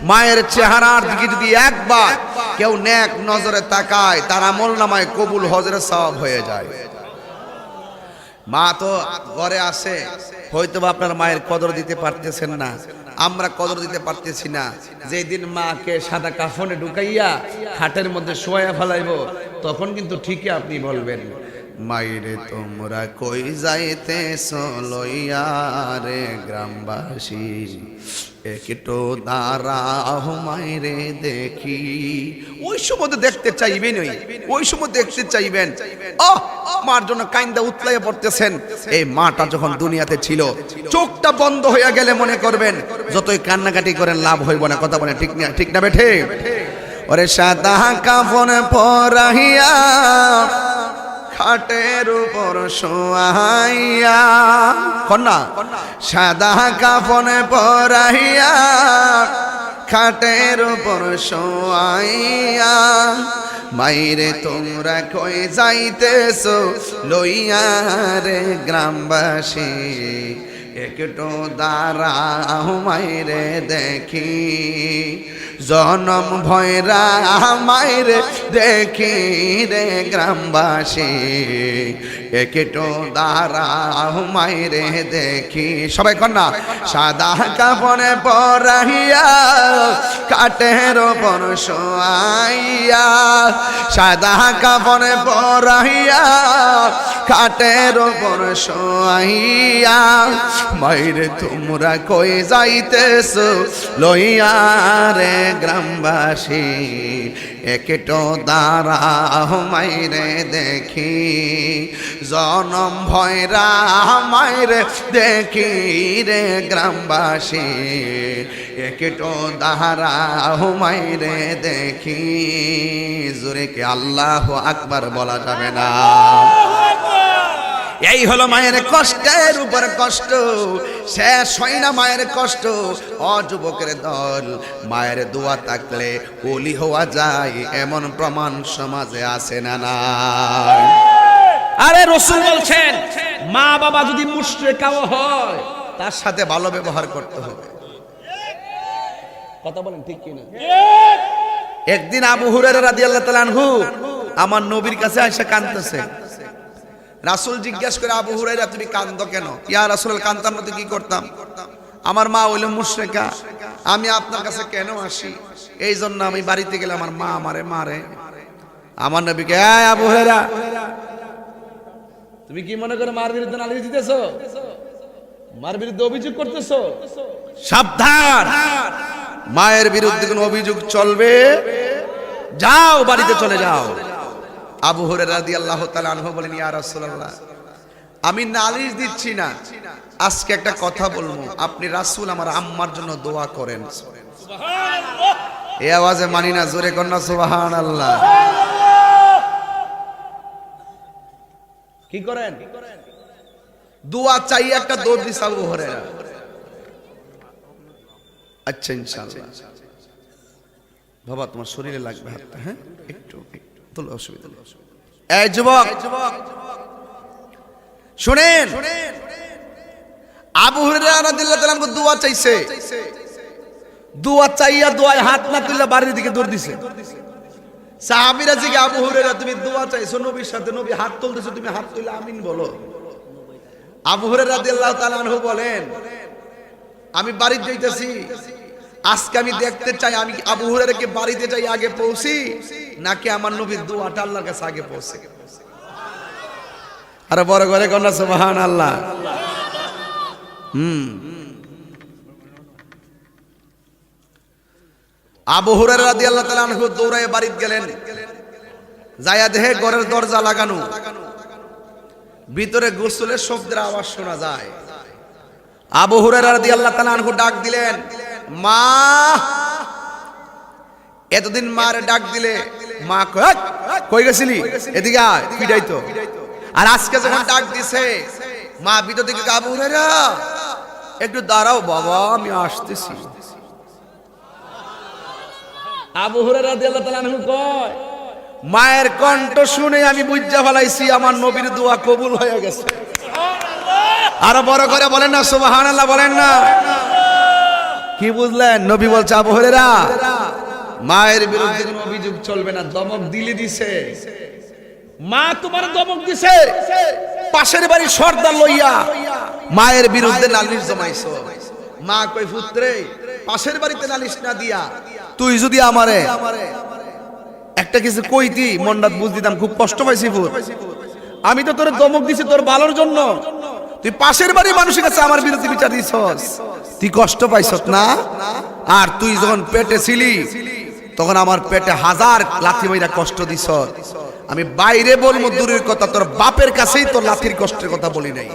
মায়ের চেহারার দিকে যদি একবার কেউ নেক নজরে তাকায় তার আমলনামায় কবুল হজের সওয়াব হয়ে যায়। মা তো ঘরে আছে, হয়তো আপনার মায়ের কদর দিতে পারতেছেন না, আমরা কদর দিতে পারতেছি না। যেদিন মাকে সাদা কাফনে ঢুকাইয়া খাটের মধ্যে শোয়া ফেলাইব, তখন কিন্তু ঠিকই আপনি বলবেন, মাইরে তোমরা কই যাইতেছো লইয়া রে গ্রামবাসী, একটু দাঁড়াও মাইরে দেখি। ওই সময় দেখতে চাইবেন, ওই সময় দেখতে চাইবেন। মার জন্য কাইন্দা উতলাইয়া পড়তেছেন। এই মাটা যখন দুনিয়াতে ছিল, চোখটা বন্ধ হইয়া গেলে মনে করবেন যতই কান্নাকাটি করেন লাভ হইব না। কথা বলে ঠিক না? ঠিক না বেঠে? ওরে সাদা কাফন পরাইয়া খাটের উপর শোয়াইয়া, কন্যা সাদা কাফন পরাইয়া খাটের উপর শোয়াইয়া, মাইরে তোমরা কই যাইতেছো লইয়া রে গ্রামবাসী, একটু দাঁড়াও মাইরে দেখি। জনম ভয়রা মাইরে দেখি রে গ্রামবাসী, একটু দাঁড়াও মাইরে দেখি। সবাই কন্যা সাদা কাপড়ে পরাইয়া কাঠের ওপর শোয়াইয়া, সাদা কাপড়ে পরাইয়া কাঠের ওপর শোয়াইয়া, মাইরে তোমরা কই যাইতেছো লইয়া রে গ্রামবাসী, একটু দাঁড়াও মাইরে দেখি। জনম ভয়রা মাইরে দেখি রে গ্রামবাসী, একটু দাঁড়াও মাইরে দেখি। জোরে কি আল্লাহু আকবার বলা যাবে না? এই হলো মায়ের কষ্টের উপর কষ্ট, শেষ হয় না মায়ের কষ্ট। অযুবকের দল, মায়ের দোয়া থাকলে ওলি হওয়া যায় এমন প্রমাণ সমাজে আছে না নাই? আরে রাসূল বলছেন মা বাবা যদি মুশরিকাও হয় তার সাথে ভালো ব্যবহার করতে হবে। কথা বলেন ঠিক কিনা? একদিন আবু হুরায়রা রাদিয়াল্লাহু তাআলা আনহু আমার নবীর কাছে এসে কাঁদতেছে। রাসূল জিজ্ঞাসা করে, আবু হুরায়রা তুমি কাঁদো কেন? ইয়া রাসূলুল্লাহ, কাঁদতাম না তো কি করতাম? আমার মা হইল মুশরিকা, আমি আপনার কাছে কেন আসি? এই জন্য আমি বাড়িতে গেলে আমার মা আমারে মারে। আমার নবীকে, এই আবু হুরায়রা, তুমি কি মনে করে মার বিরুদ্ধে নালিশ দিতেছো? মার বিরুদ্ধে অভিযোগ করতেছো? সাবধান, মায়ের বিরুদ্ধে কোনো অভিযোগ চলবে, যাও বাড়িতে চলে যাও। আবু হুরায়রা রাদিয়াল্লাহু তাআলা আনহু বলেন, ইয়া রাসূলুল্লাহ, আমি নালিশ দিচ্ছি না, আজকে একটা কথা বলবো, আপনি রাসূল আমার আম্মার জন্য দোয়া করেন। সুবহানাল্লাহ। এই আওয়াজে মানি না, জোরে কন্যা সুবহানাল্লাহ। কি করেন? দোয়া চাই, একটা দৌড় দিছে আবু হুরায়রা। আচ্ছা ইনশাআল্লাহ বাবা, তোমার শরীরে লাগবে হাতটা, হ্যাঁ একটু তোলো, অসুবিধা নেই। এই যুবক শুনেন, আবু হুরায়রা রাদিয়াল্লাহু তাআলা দোয়া চাইছে। দোয়া চাইয়া দোয়ায় হাত না তুললে বাড়ির দিকে দৌড় দিছে। সাহাবীরা জিজ্ঞাসা, আবু হুরায়রা তুমি দোয়া চাইছো নবীর সাথে, নবী হাত তুলতেছো, তুমি হাত তুলে আমিন বলো। আবু হুরায়রা রাদিয়াল্লাহু তাআলা আনহু বলেন, আমি বাড়ি যাইতেছি, আজকে আমি দেখতে চাই আমি আবু হুরায়রাকে বাড়িতে যাই আগে পৌঁছি নাকি আমার নবীর দোয়াটা আল্লাহর কাছে আগে পৌঁছে। আরে বড় করে কন্যা সুবহানাল্লাহ। আবু হুরায়রা রাদিয়াল্লাহু তাআলা আনহু দৌড়ায় বাড়িতে গেলেন, যায়া দেখে ঘরের দরজা লাগানো, ভিতরে গোসলের শব্দের আওয়াজ শোনা যায়। আবু হুরায়রা রাদিয়াল্লাহু তাআলা আনহু ডাক দিলেন, মা। এতদিন মারে ডাক দিলে মা কই গেছিলি, এদিকে আয়, পিটাইতো। আর আজকে যখন ডাক দিছে মা ভিতর থেকে, আবু হুরায়রা একটু দাঁড়াও বাবা, আমি আসতেছি। আবু হুরায়রা রাদিয়াল্লাহু তাআলা আনহু কয়, মায়ের কণ্ঠ শুনে আমি বুঝা ফেলাইছি আমার নবীর দোয়া কবুল হয়ে গেছে। আরো বড় করে বলেন না সুবহানাল্লাহ, বলেন না। কি বুঝলেন? নবী বলছে, আবু হুরায়রা মায়ের বিরুদ্ধে কোনো অভিযোগ চলবে না, দমক দিলে দিছে। মা তোমার দমক দিছে, পাশের বাড়ি সর্দার লইয়া মায়ের বিরুদ্ধে নালিশ জমাইছো। মা কই, পুত্রে পাশের বাড়িতে নালিশ না দিয়া তুই যদি আমারে একটা কিছু কইতি মনটা বুঝ দিতাম, খুব কষ্ট পাইছি পুত। আমি তো তোর দমক দিছি তোর ভালোর জন্য, তুই পাশের বাড়ির মানুষের কাছে আমার বিরুদ্ধে বিচার দিছস, তুই কষ্ট পাইছস না? আর তুই যখন পেটে ছিলি তখন আমার পেটে হাজার লাথি মাইরা কষ্ট দিছ, আমি বাইরে বলবো দূরের কথা, তোর বাপের কাছেই তোর লাথির কষ্টের কথা বলি নাই।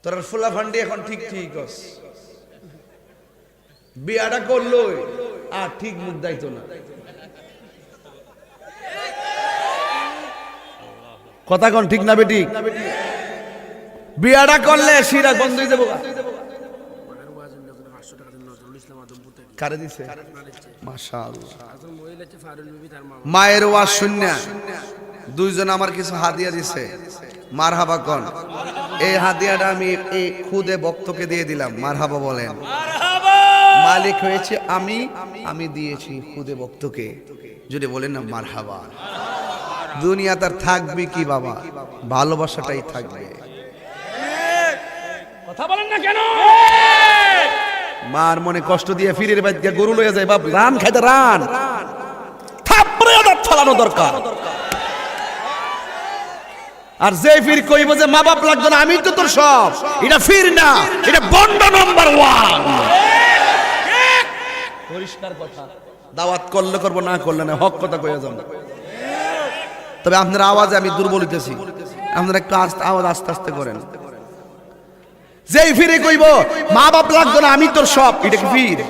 তোর ফুলা ফান্ডি এখন ঠিক ঠিক আছে, বিয়াটা করলো আর ঠিক মুখ দাইতো না। কথা কোন ঠিক না বেটি? বিয়াটা করলে শিরা বন্ধ হয়ে যাবো। কারে দিছে? মাশাআল্লাহ। মায়ের ওয়াজ শুননা দুইজন আমার কিছু হাদিয়া দিছে, মারহাবা কোন। এই হাদিয়াটা আমি এই খুদে বক্তকে দিয়ে দিলাম, মারহাবা বলেন। মালিক হয়েছে আমি, আমি দিয়েছি খুদে বক্তকে, যদি বলেন না মারহাবা। দুনিয়া তার থাকবে কি বাবা, ভালোবাসাটাই থাকবে। কথা বলেন না কেন? মার মনে কষ্ট দিয়ে ফিরের বাড়িতে গরু লয়ে যায়, বাপ রান খাইতে রান, থাপড়ে দাঁত ফালানো দরকার। আর যে ফির কইব যে মা বাপ লাগতো না, আমি তো তোর সব, এটা ফির না, এটা বন্ড নাম্বার 1। পরিষ্কার কথা, দাওয়াত করলে করবো, না করলে না, হক কথা কইয়া যান। তবে আপনার আওয়াজে আমি দুর্বল হইতেছি, আপনারা একটু আওয়াজ আস্তে আস্তে করেন। যেই ফিরে কইব মা বাপ লাগতো না, আমি তোর সব, এটা কি ফির?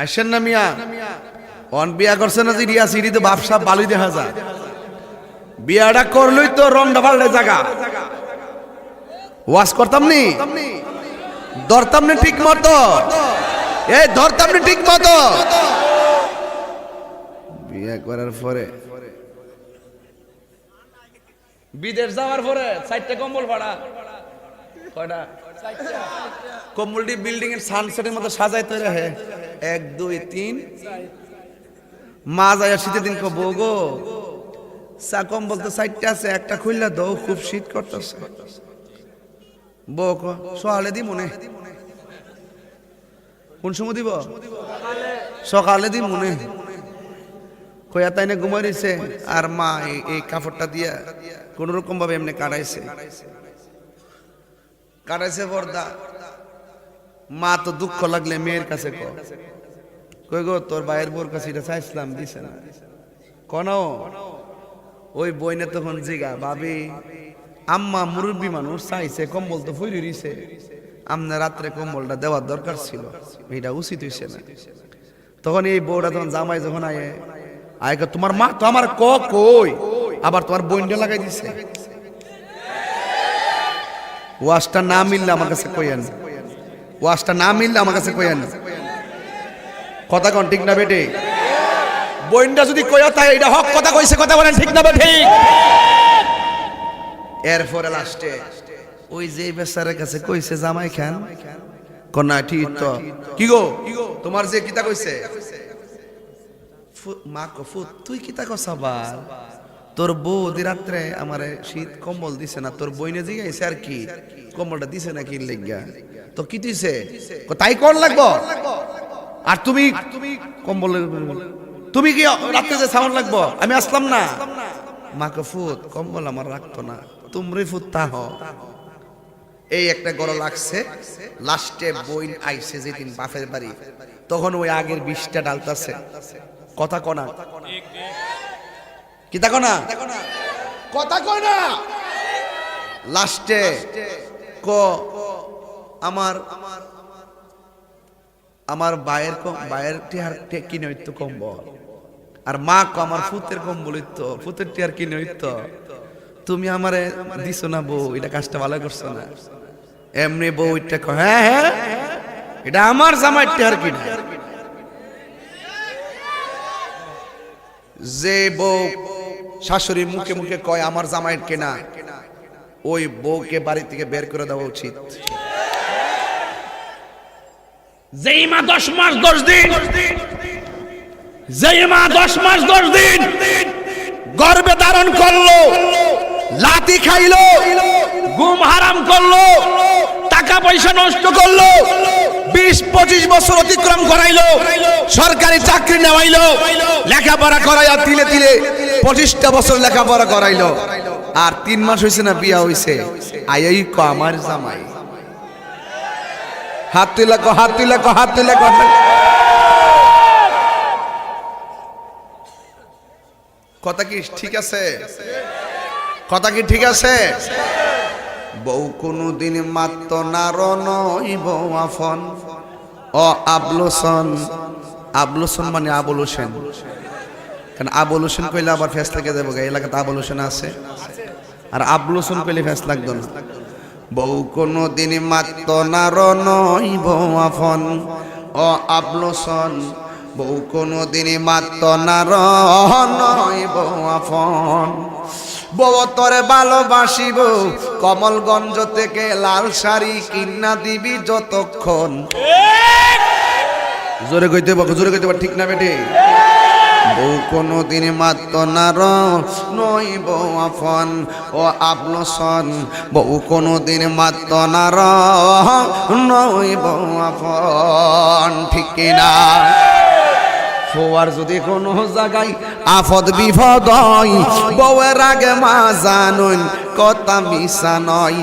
আসেন না মিয়া, অন বিয়া করছেন না যে রিয়া সিঁড়িতে ভাবসাব বালুই দেখা যায়। বিয়াটা করলই তো রংটা পাল্টে জায়গা। ওয়াজ করতাম নি, ধরতাম নি ঠিক মতো, এই ধরতাম নি ঠিক মতো। বিয়ে করার পরে বিদেশ যাওয়ার পরে 4টা কম্বল ভাড়া, কয়টা কম্বলটি বিল্ডিং এর সানসেটের মতো সাজাই তৈরি হয়, 1 2 3। মা যায় শীতের দিন কো বগো চা কম্বল তো 4টা আছে, একটা খুললা দাও, খুব শীত করতেছে। বউ কো সকালে দি মনে, কোন সময় দিব? সকালে দি মনে। কইয়া তাই না ঘুমাই রইছে, আর মা এই কাপড়টা দিয়া কোন রকম ভাবে এমনি কাটাইছে পর্দা। মা তো দুঃখ লাগলে মেয়ের কাছে কই গো তোর ভাইয়ের বোর কাছে এটা চাইছিলাম, দিছে না কোন? ওই বইনে তখন জিগা, ভাবি আম্মা মুরব্বী মানুষ চাইছে, কম্বল তো ফুরি রইছে, আমনে রাত্রে কম্বলটা দেওয়ার দরকার ছিল, এটা উচিত হইছে না। তখন এই বউটা তখন জামাই যখন আয় তোমার মা তো আমার কই, আবার তোমার বইনটা লাগাই দিছে। ওয়াজটা না মিললে আমার কাছে কইয়েন, ওয়াজটা না মিললে আমার কাছে কইেন, কথা কোন ঠিক না বেটে? বইনটা যদি কইও তাই এটা হক কথা কইছে, কথা বলেন ঠিক না বেটে? এরপরে লাস্টে ওই যে বেচারের কাছে কইছে জামাই খান, কন্যা ঠিক তো কি গো তোমার যে কিতা কইছে, মা কফুত তুই কিতা কসাবার, তোর বউ রাত্রে আমারে শীত কম্বল দিছে না, তোর বইনে জিগাইছে আর কি কম্বলটা দিছে না কি লেগা, তো কি দিছে তাই কোন লাগবো, আর তুমি কম্বল তুমি কি রাত্রে যে সাউন্ড লাগবো, আমি আসলাম না। মা কফুত কম্বল আমার রাখতো না, তুমি ফুত তাহ। এই একটা গড় লাগছে। লাস্টে বইন আইছে যেদিন বাপের বাড়ি, তখন ওই আগের বিষটা ডালতাছে, কথা কনা কিতা কনা কথা কনা। লাস্টে ক আমার আমার বায়ের টিহার কিনে হইতো কম্বল, আর মা কো আমার ফুতের কম্বল হইতো, ফুতের টিহার কিনে হইতো, তুমি আমারে দিছো না বউ, এটা কাজটা ভালো করছো না। এমনি বউ এটা কয় হ্যাঁ হ্যাঁ এটা আমার জামাই টিহার কিনে। যে বউ শাশুড়ির মুখে মুখে কয় আমার জামাইয়ের কেনা, ওই বউকে বাড়ি থেকে বের করে দেওয়া উচিত। যেই মা 10 মাস 10 দিন, যেই মা 10 মাস 10 দিন গর্ভে ধারণ করলো, লাথি খাইলো, ঘুম হারাম করলো, টাকা পয়সা নষ্ট করলো, 20-25 বছর অতিক্রম করাইলো, সরকারি চাকরি নেওয়াইলো, লেখাপড়া করাইয়া তিলে তিলে 25টা বছর লেখাপড়া করাইলো, আর 3 মাস হইছে না বিয়া হইছে, আইই ক আমার জামাই। হাত তুলে কো, হাত তুলে কো, হাত তুলে কো। কথা কি ঠিক আছে? কথা কি ঠিক আছে? বউ কোনদিন মাত্র না রনই বউ আফন ও আবলোসন। আবলোসন মানে আবুল হোসেন, কারণ আবুল হোসেন কইলে আবার ফেস লাগে যাবো, এলাকাতে আবুল হোসেন আছে, আর আবুল হোসেন কইলে ফেস লাগতো না। বউ কোনদিন মাত্র না রনই বউ আফন ও আবলোসন, বউ কোনদিন মাত্র না রনই বউ আফন। বউ তোরে ভালোবাসিব কমলগঞ্জ থেকে লাল শাড়ি কিনা দিবি যতক্ষণ। জোরে কইতে বক, জোরে কইতে বক, ঠিক না বেটে? বউ কোনদিন মাত্র না রনই বউ আফন ও আবলোসন, বউ কোনদিন মাত্র না রনই বউ আফন, ঠিক কিনা? ফোয়ার যদি কোনো জায়গায় আফদ বিপদ হয়, বউয়ের আগে মা জানুন কথা মিশা নয়।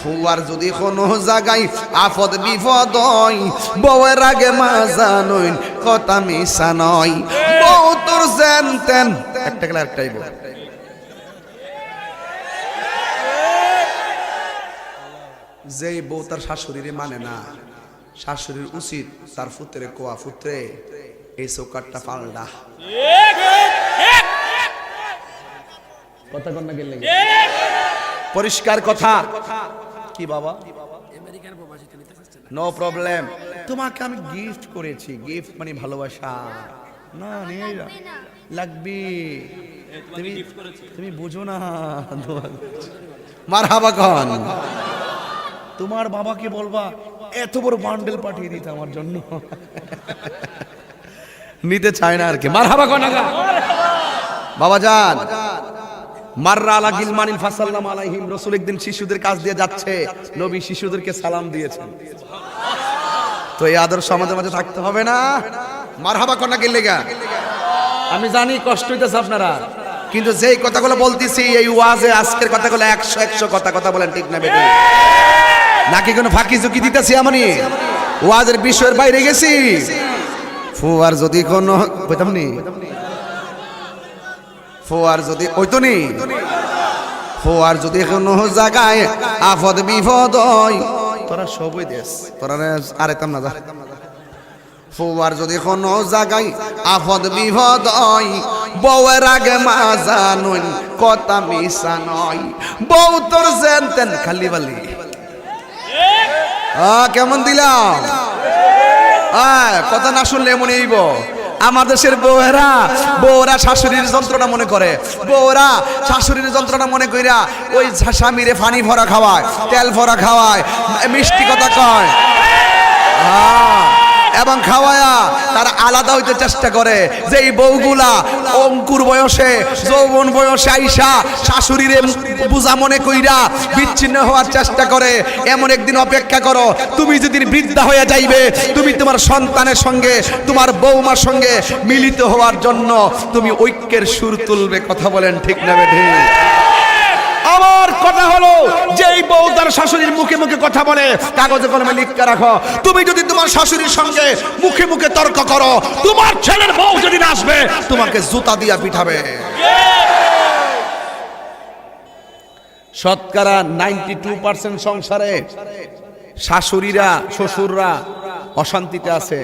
ফুয়ার যদি কোনো জায়গায় আফদ বিপদ হয়, বউয়ের আগে মা জানুন কথা মিশা নয়। বউ তোর জানতেন একটা গেলে একটাই বউ, যেই বউ তার শাশুড়িরে মানে না, শাশুড়ির উচিত তার ফুতরে কোয়া, ফুতরে এই চৌকাটটা পাল্টা। কথা কন্যা গেলে পরিষ্কার কথা কি বাবা, নো প্রবলেম। তোমাকে আমি গিফট করেছি, গিফট মানে ভালোবাসা না, লাগবে, তুমি বুঝো না। মারহাবা খান, তোমার বাবাকে বলবা এত বড় বান্ডেল পাঠিয়ে দিতে আমার জন্য, নিতে চায় না আর কি। মারহাবা কোন বাবা যান। মাররা আলা গিলমানিন ফাসাল্লাম আলাইহিম, রাসূল একদিন শিশুদের কাছ দিয়ে যাচ্ছে, নবী শিশুদেরকে সালাম দিয়েছেন। তো এই আদর্শ আমাদের মাঝে থাকতে হবে না? মারহাবা কোন গেলেগা। আমি জানি কষ্ট হইতেছে আপনারা, কিন্তু যেই কথাগুলো বলতেছি এই ওয়াজে আজকের কথাগুলো 100 কথা বলেন, ঠিক না বেটি? নাকি কোনো ফাঁকি ঝুঁকি দিতেছি আমি? ওয়াজের বিষয়ের বাইরে গেছি? ফুয়ার যদি কোনো কইতাম নি, ফুয়ার যদি ওইতো নি, ফুয়ার যদি কোনো জায়গায় আফদ বিপদ হয়, তোরা সবই দেশ, তোরা আরেতাম না যা। ফুয়ার যদি কোনো জায়গায় আফদ বিপদ হয়, বউয়ের আগে মা জানুন কথা মিশা নয়। বউ তোর জানতেন খালি বালি, কেমন দিলাম? কথা না শুনলে এমন এইব। আমার দেশের বউরা শাশুড়ির যন্ত্রণা মনে করে, বউরা শাশুড়ির যন্ত্রণা মনে কইরা ওই স্বামীরে পানি ভরা খাওয়ায়, তেল ভরা খাওয়ায়, মিষ্টি কথা কয়, এবং খাওয়ায়া তারা আলাদা হইতে চেষ্টা করে। যে এই বউগুলা অঙ্কুর বয়সে, যৌবন বয়সে আইসা শাশুড়িরে বুঝা মনে কইরা বিচ্ছিন্ন হওয়ার চেষ্টা করে। এমন একদিন অপেক্ষা করো, তুমি যেদিন বৃদ্ধা হয়ে যাইবে, তুমি তোমার সন্তানের সঙ্গে, তোমার বৌমার সঙ্গে মিলিত হওয়ার জন্য তুমি ঐক্যের সুর তুলবে। কথা বলেন ঠিক না বেঠিক? আমার কথা হলো, যেই বউ তার শাশুড়ির মুখে মুখে কথা বলে, কাগজে কলমে লিখে রাখো। তুমি যদি তোমার শাশুড়ির সঙ্গে মুখে মুখে তর্ক করো, তোমার ছেলের বউ যদি না আসবে, তোমাকে জুতা দিয়া পিঠাবে। শতকরা 92% সংসারে শাশুড়িরা, শ্বশুররা অশান্তিতে আছে।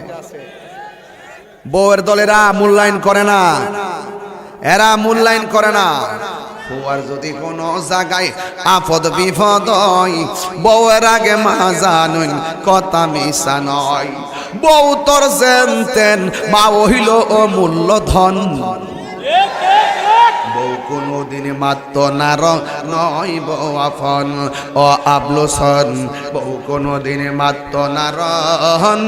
বউয়ের দলেরা মূল্যায়ন করে না, এরা মূল্যায়ন করে না। বউয়ার যদি কোনো জায়গায় আপদ বিপদ হয়, বউয়ের আগে মা জানুন কথা মিশা নয়। বউ তোর জেনতেন মা হইল ও মূল্যধন। বউ কোনদিন মাত্র নার নয় বউ আপন ও আবলোসন। বউ কোনদিন মাত্র নার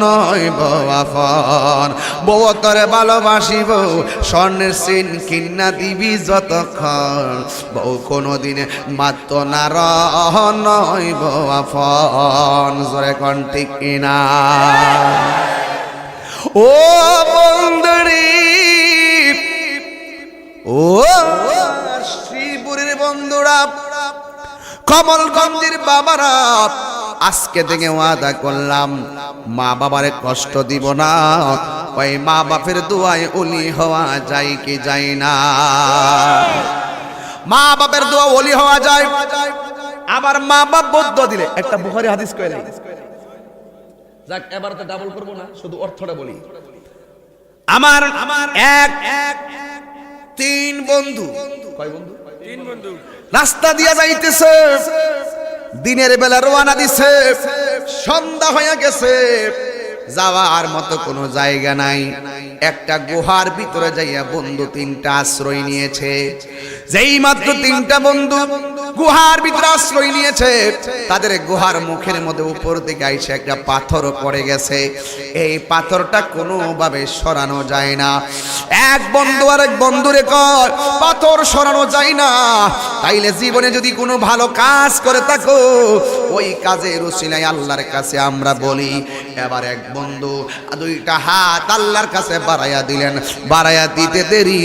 নয় বউ আপন। বউ তোরে ভালোবাসিব স্বর্ণের সিন কিন্না দিবি যতক্ষণ। বউ কোনদিন মাত্র নার নয় বউ আপন। জোরে কোন ঠিক কিনা? ও বন্ধুরি, ও শ্রীপুরের বন্ধুরা, কমলগঞ্জের বাবারা, আজকে থেকে ওয়াদা করলাম মা বাবারে কষ্ট দিব না। ওই মা বাপের দোয়ায় ওলি হওয়া যায় কি যায় না? মা বাপের দোয়া ওলি হওয়া যায়। আবার মা বাপ বদ্ধ দিলে, একটা বুখারী হাদিস কইলাম, যাক এবার তো ডাবল করব না, শুধু অর্থটা বলি। আমার এক তিন বন্ধু, কয় বন্ধু? তিন বন্ধু রাস্তা দিয়া যাইতেছে, দিনের বেলা রওনা দিছে, সন্ধ্যা হয়ে গেছে, যাওয়ার মতো কোনো জায়গা নাই। একটা গুহার ভিতরে যাইয়া বন্ধু তিনটা আশ্রয় নিয়েছে। যেই মাত্র তিনটা বন্ধু গুহার ভিতরে আশ্রয় নিয়েছে, তাদের গুহার মুখের মধ্যে উপর দিকে আইসে একটা পাথর পড়ে গেছে। এই পাথরটা কোনোভাবে সরানো যায় না। এক বন্ধু আরেক বন্ধুরে কয়, পাথর সরানো যায় না, তাইলে জীবনে যদি কোনো ভালো কাজ করে থাকো, ওই কাজের উসিলায় আল্লাহর কাছে আমরা বলি। এবার এক বন্ধু দুইটা হাত আল্লাহর কাছে বাড়াইয়া দিলেন। বাড়াইয়া দিতে দেরি,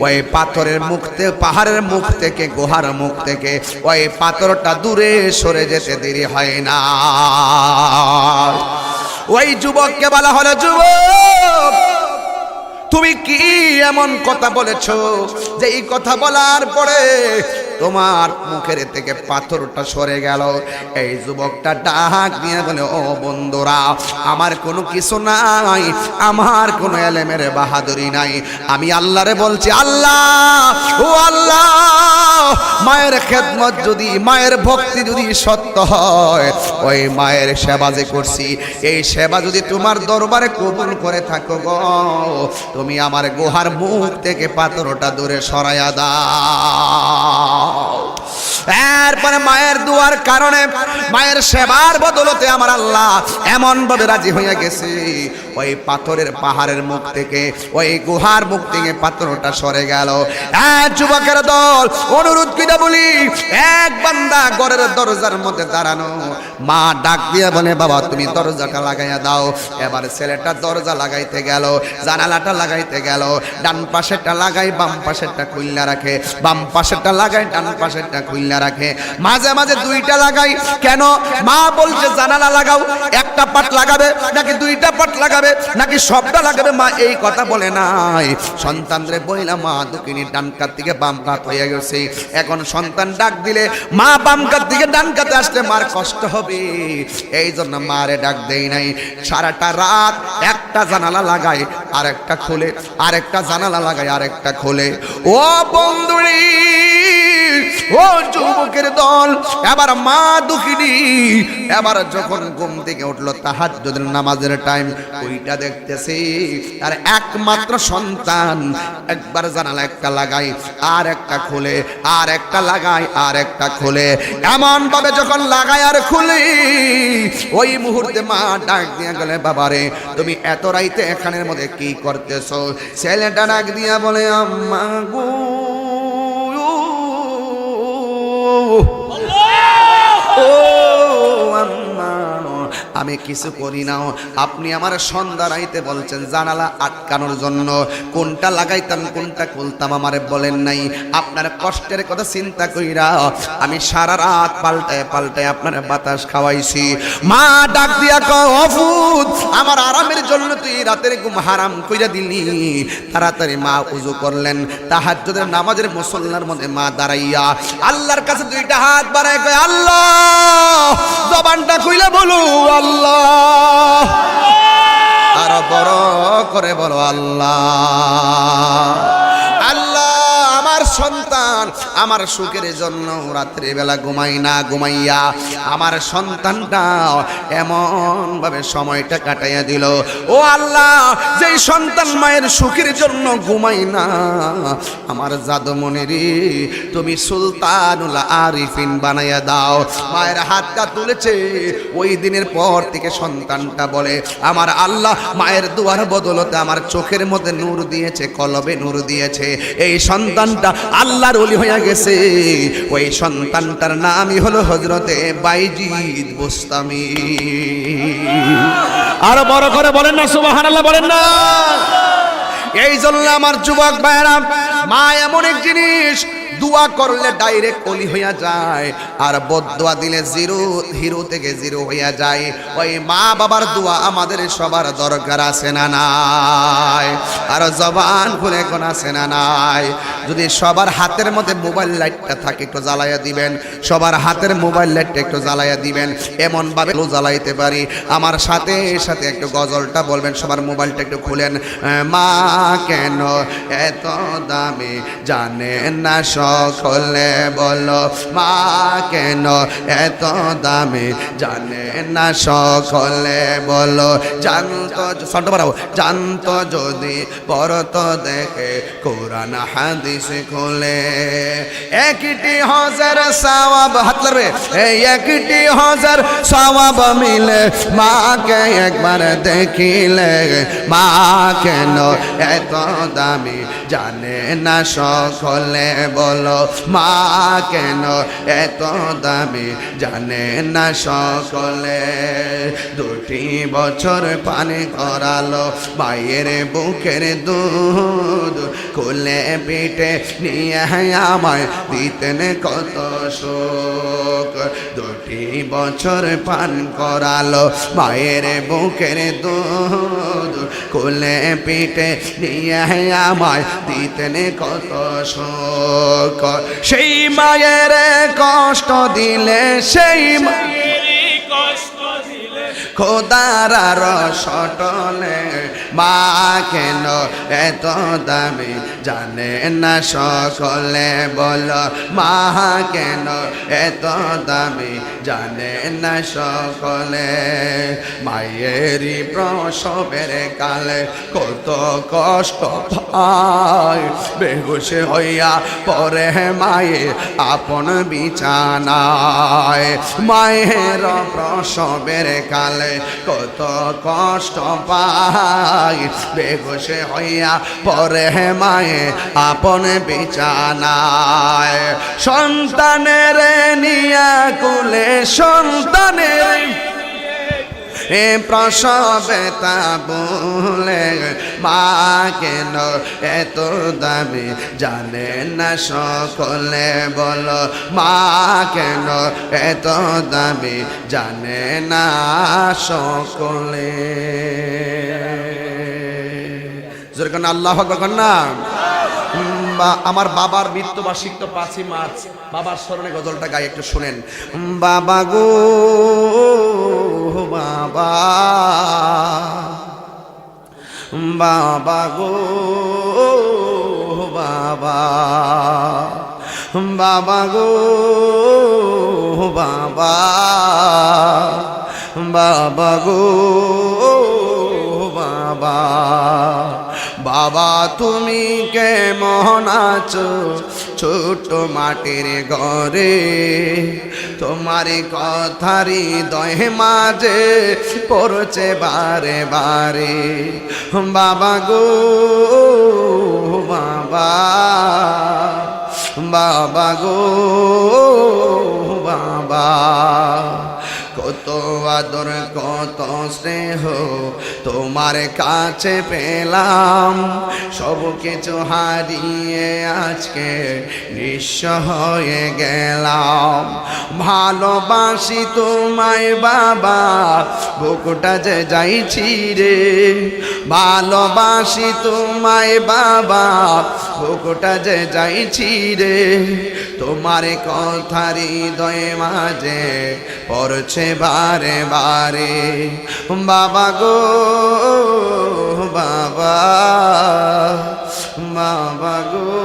ওই পাথরের মুখ থেকে, পাহাড়ের মুখ থেকে, গুহার মুখ থেকে ওই পাথরটা দূরে সরে যেতে দেরি হয় না। ওই যুবককে বলা হলো, যুবক তুমি কি এমন কথা বলেছো যে এই কথা বলার পরে তোমার মুখের থেকে পাথরটা সরে গেল? এই যুবকটা ডাক দিয়ে বলে, ও বন্ধুরা, আমার কোনো কিছু নাই, আমার কোনো এলেমের বাহাদুরি নাই। আমি আল্লাহরে বলছি, আল্লাহ ও আল্লাহ, মায়ের খেদমত যদি, মায়ের ভক্তি যদি সত্য হয়, ওই মায়ের সেবা যে করছি, এই সেবা যদি তোমার দরবারে কবুল করে থাকো গো, তুমি আমার গুহার মুখ থেকে পাথরটা দূরে সরাইয়া দাও। এরপরে মায়ের দুয়ার কারণে, মায়ের সেবার বদলতে আমার আল্লাহ এমন ভাবে রাজি হয়ে গেছে, ওই পাথরের পাহাড়ের মুখ থেকে, ওই গুহার মুখ থেকে পাথরটা সরে গেল। এক যুবকের দল, অনুরোধ করে বলি, এক বান্দা ঘরের দরজার মধ্যে দাঁড়ানো, মা ডাক দিয়ে বলে, বাবা তুমি দরজাটা লাগাইয়া দাও। এবার ছেলেটা দরজা লাগাইতে গেল, জানালাটা লাগাইতে গেল, ডান পাশেরটা লাগাই, বাম পাশেরটা খুইলা রাখে, বাম পাশেরটা লাগাই, ডান পাশেরটা খুইলা রাখে, মাঝে মাঝে দুইটা লাগাই। কেন? মা বলছে জানালা লাগাও, একটা পাট লাগাবে নাকি দুইটা পাট লাগাবে নাকি সবটা লাগাবে, মা এই কথা বলে নাই। সন্তানরে বইলা মা দুকিনি ডান কাত থেকে বাম কাত হয়ে গেছে। এখন সন্তান ডাক দিলে মা বাম কাত থেকে ডান কাতে আসলে মার কষ্ট হবে, এই জন্য মারে ডাক দেই নাই। সারাটা রাত একটা জানালা লাগাই আর একটা খোলে, আরেকটা জানালা লাগাই আর একটা খোলে। ও বন্ধুরি, ও যুবকের দল, এবার মা দুঃখিনী এবার যখন ঘুম থেকে উঠলো তাহাজ্জুদের নামাজের টাইম, ওইটা দেখতেছে আর একমাত্র সন্তান একবার জানালা একটা লাগাই আর একটা খুলে, আর একটা লাগাই আর একটা খুলে, এমন ভাবে যখন লাগাই আর খুলে ওই মুহূর্তে মা ডাক দিয়া গেলে, বাবারে তুমি এত রাইতে এখানের মধ্যে কি করতেছো? ছেলেটা ডাক দিয়া বলে, আম্মা গো ও আম্মা, আমি কিছু করি না, আপনি আমার সন্ধ্যা রাইতে বলছেন জানালা আটকানোর জন্য, কোনটা লাগাইতাম কোনটা খুলতাম আমারে বলেন নাই। আপনার কষ্টের কথা চিন্তা কইরা আমি সারা রাত পাল্টায় পাল্টায় আপনার বাতাস খাওয়াইছি। মা ডাক দিয়া কয়, অফুত আমার আরামের জন্য তুই রাতের ঘুম হারাম কইরা দিলি। তাড়াতাড়ি মা ওযু করলেন, তাহাজ্জুদের নামাজের মুসল্লার মধ্যে মা দাঁড়াইয়া আল্লাহর কাছে দুইটা হাত বাড়ায় কয়, আল্লাহ, জবানটা খুইলা বলো আল্লাহ, আর বড় করে বলো আল্লাহ। আল্লাহ, আমার সন্তান আমার সুখের জন্য রাত্রি বেলা ঘুমাই না ঘুমাইয়া আমার সন্তানটা এমন ভাবে সময়টা কাটাইয়া দিল। ও আল্লাহ, যেই সন্তান মায়ের সুখের জন্য ঘুমাই না, আমার জাদুমণিরে তুমি সুলতানুল আরিফিন বানাইয়া দাও। মায়ের হাতটা তুলেছে, ওই দিনের পর থেকে সন্তানটা বলে, আমার আল্লাহ মায়ের দুয়ার বদলতে আমার চোখের মধ্যে নূর দিয়েছে, কলবে নূর দিয়েছে। এই সন্তানটা আল্লাহর ওলি হয়ে গেছে। ওই সন্তানটার নামই হলো হযরতে বাইজিদ বুস্তামি। আরো বড় করে বলেন না সুবহানাল্লাহ, বলেন না। এই জন্য আমার যুবক ভাইরা, মা এমন এক জিনিস, দোয়া করলে ডাইরেক্ট অলি হইয়া যায়, আর বদদোয়া দিলে জিরো, হিরো থেকে জিরো হইয়া যায়। ওই মা বাবার দোয়া আমাদের সবার দরকার আছে না নাই? আর জবান খুলে কোন আছে না নাই? যদি সবার হাতের মধ্যে মোবাইল লাইটটা থাকে একটু জ্বালাইয়া দিবেন, সবার হাতের মোবাইল লাইটটা একটু জ্বালাইয়া দিবেন, এমন ভাবে জ্বালাইতে পারি। আমার সাথে সাথে একটু গজলটা বলবেন, সবার মোবাইলটা একটু খুলেন। মা কেন এত দামি জানে না সকলে, বলো মা কেন এত দামি জানে না সকলে, বলো জানতো সন্ট বাড়াবো, জানতো যদি পড়ত দেখে কোরআন হাদিস খুলে, একটি হাজার সওয়াব, হাত লাগবে, এই একটি হাজার সওয়াব মিলে মাকে একবার দেখিলে। মা কেন এত দামি জানে না সকলে, বলো মা কেন এত দামি জানে না সকলে। 2টি বছর পানি করালো মায়ের বুকের দুধ, কোলে পিঠে নিয়ে আমায় দিতেন কত সুখ। 2টি বছর পান করালো মায়ের বুকের দুধ, কোলে পিঠে নিয়ে আমায় দিতেন কত সুখ। সেই মায়ের কষ্ট দিলে, সেই খোদার রসটলে, মা কেন এত দামি জানে না সকলে, বলো মা কেন এত দামি জানে না সকলে। মায়েরই প্রসবের কালে কত কষ্ট পায়, বেহুশ হইয়া পরে মায়ে আপন বিছানায়। মায়ের প্রসবের কালে কত কষ্ট পায়, বেহুশ হইয়া পরে মায়ে আপন বিছানায়। সন্তানের নিয়া কুলে, সন্তানের প্রসবে তা বলে, মা কেন এত দামি জানে না সকলে, বলো মা কেন এত দামি জানে না সকলে। যেরকম আল্লাহ আকবার না। আমার বাবার মৃত্যুবার্ষিক তো 5ই মার্চ, বাবার স্মরণে গজলটা গাই, একটু শুনেন। বাবা গো বাবা, বাবা গো বাবা, বাবা গো বাবা, বাবা গো বাবা, বাবা তুমি কেমন আছো ছোট মাটির ঘরে, তোমার কথারি দহে মাঝে পড়ছে বারে বারে, বাবা গো বাবা, বাবা গো বাবা, কত আদর কত স্নেহ তোমার কাছে পেলাম, সব কিছু হারিয়ে আজকে নিঃস্ব হয়ে গেলাম। ভালোবাসি তোমায় বাবা, বুকটা যে যাইছি রে, ভালোবাসি তোমায় বাবা, বুকটা যে যাইছি রে, তোমার কথার হৃদয়ে মাঝে পড়ছে বারে বারে, বাবা গো বাবা, বাবা গো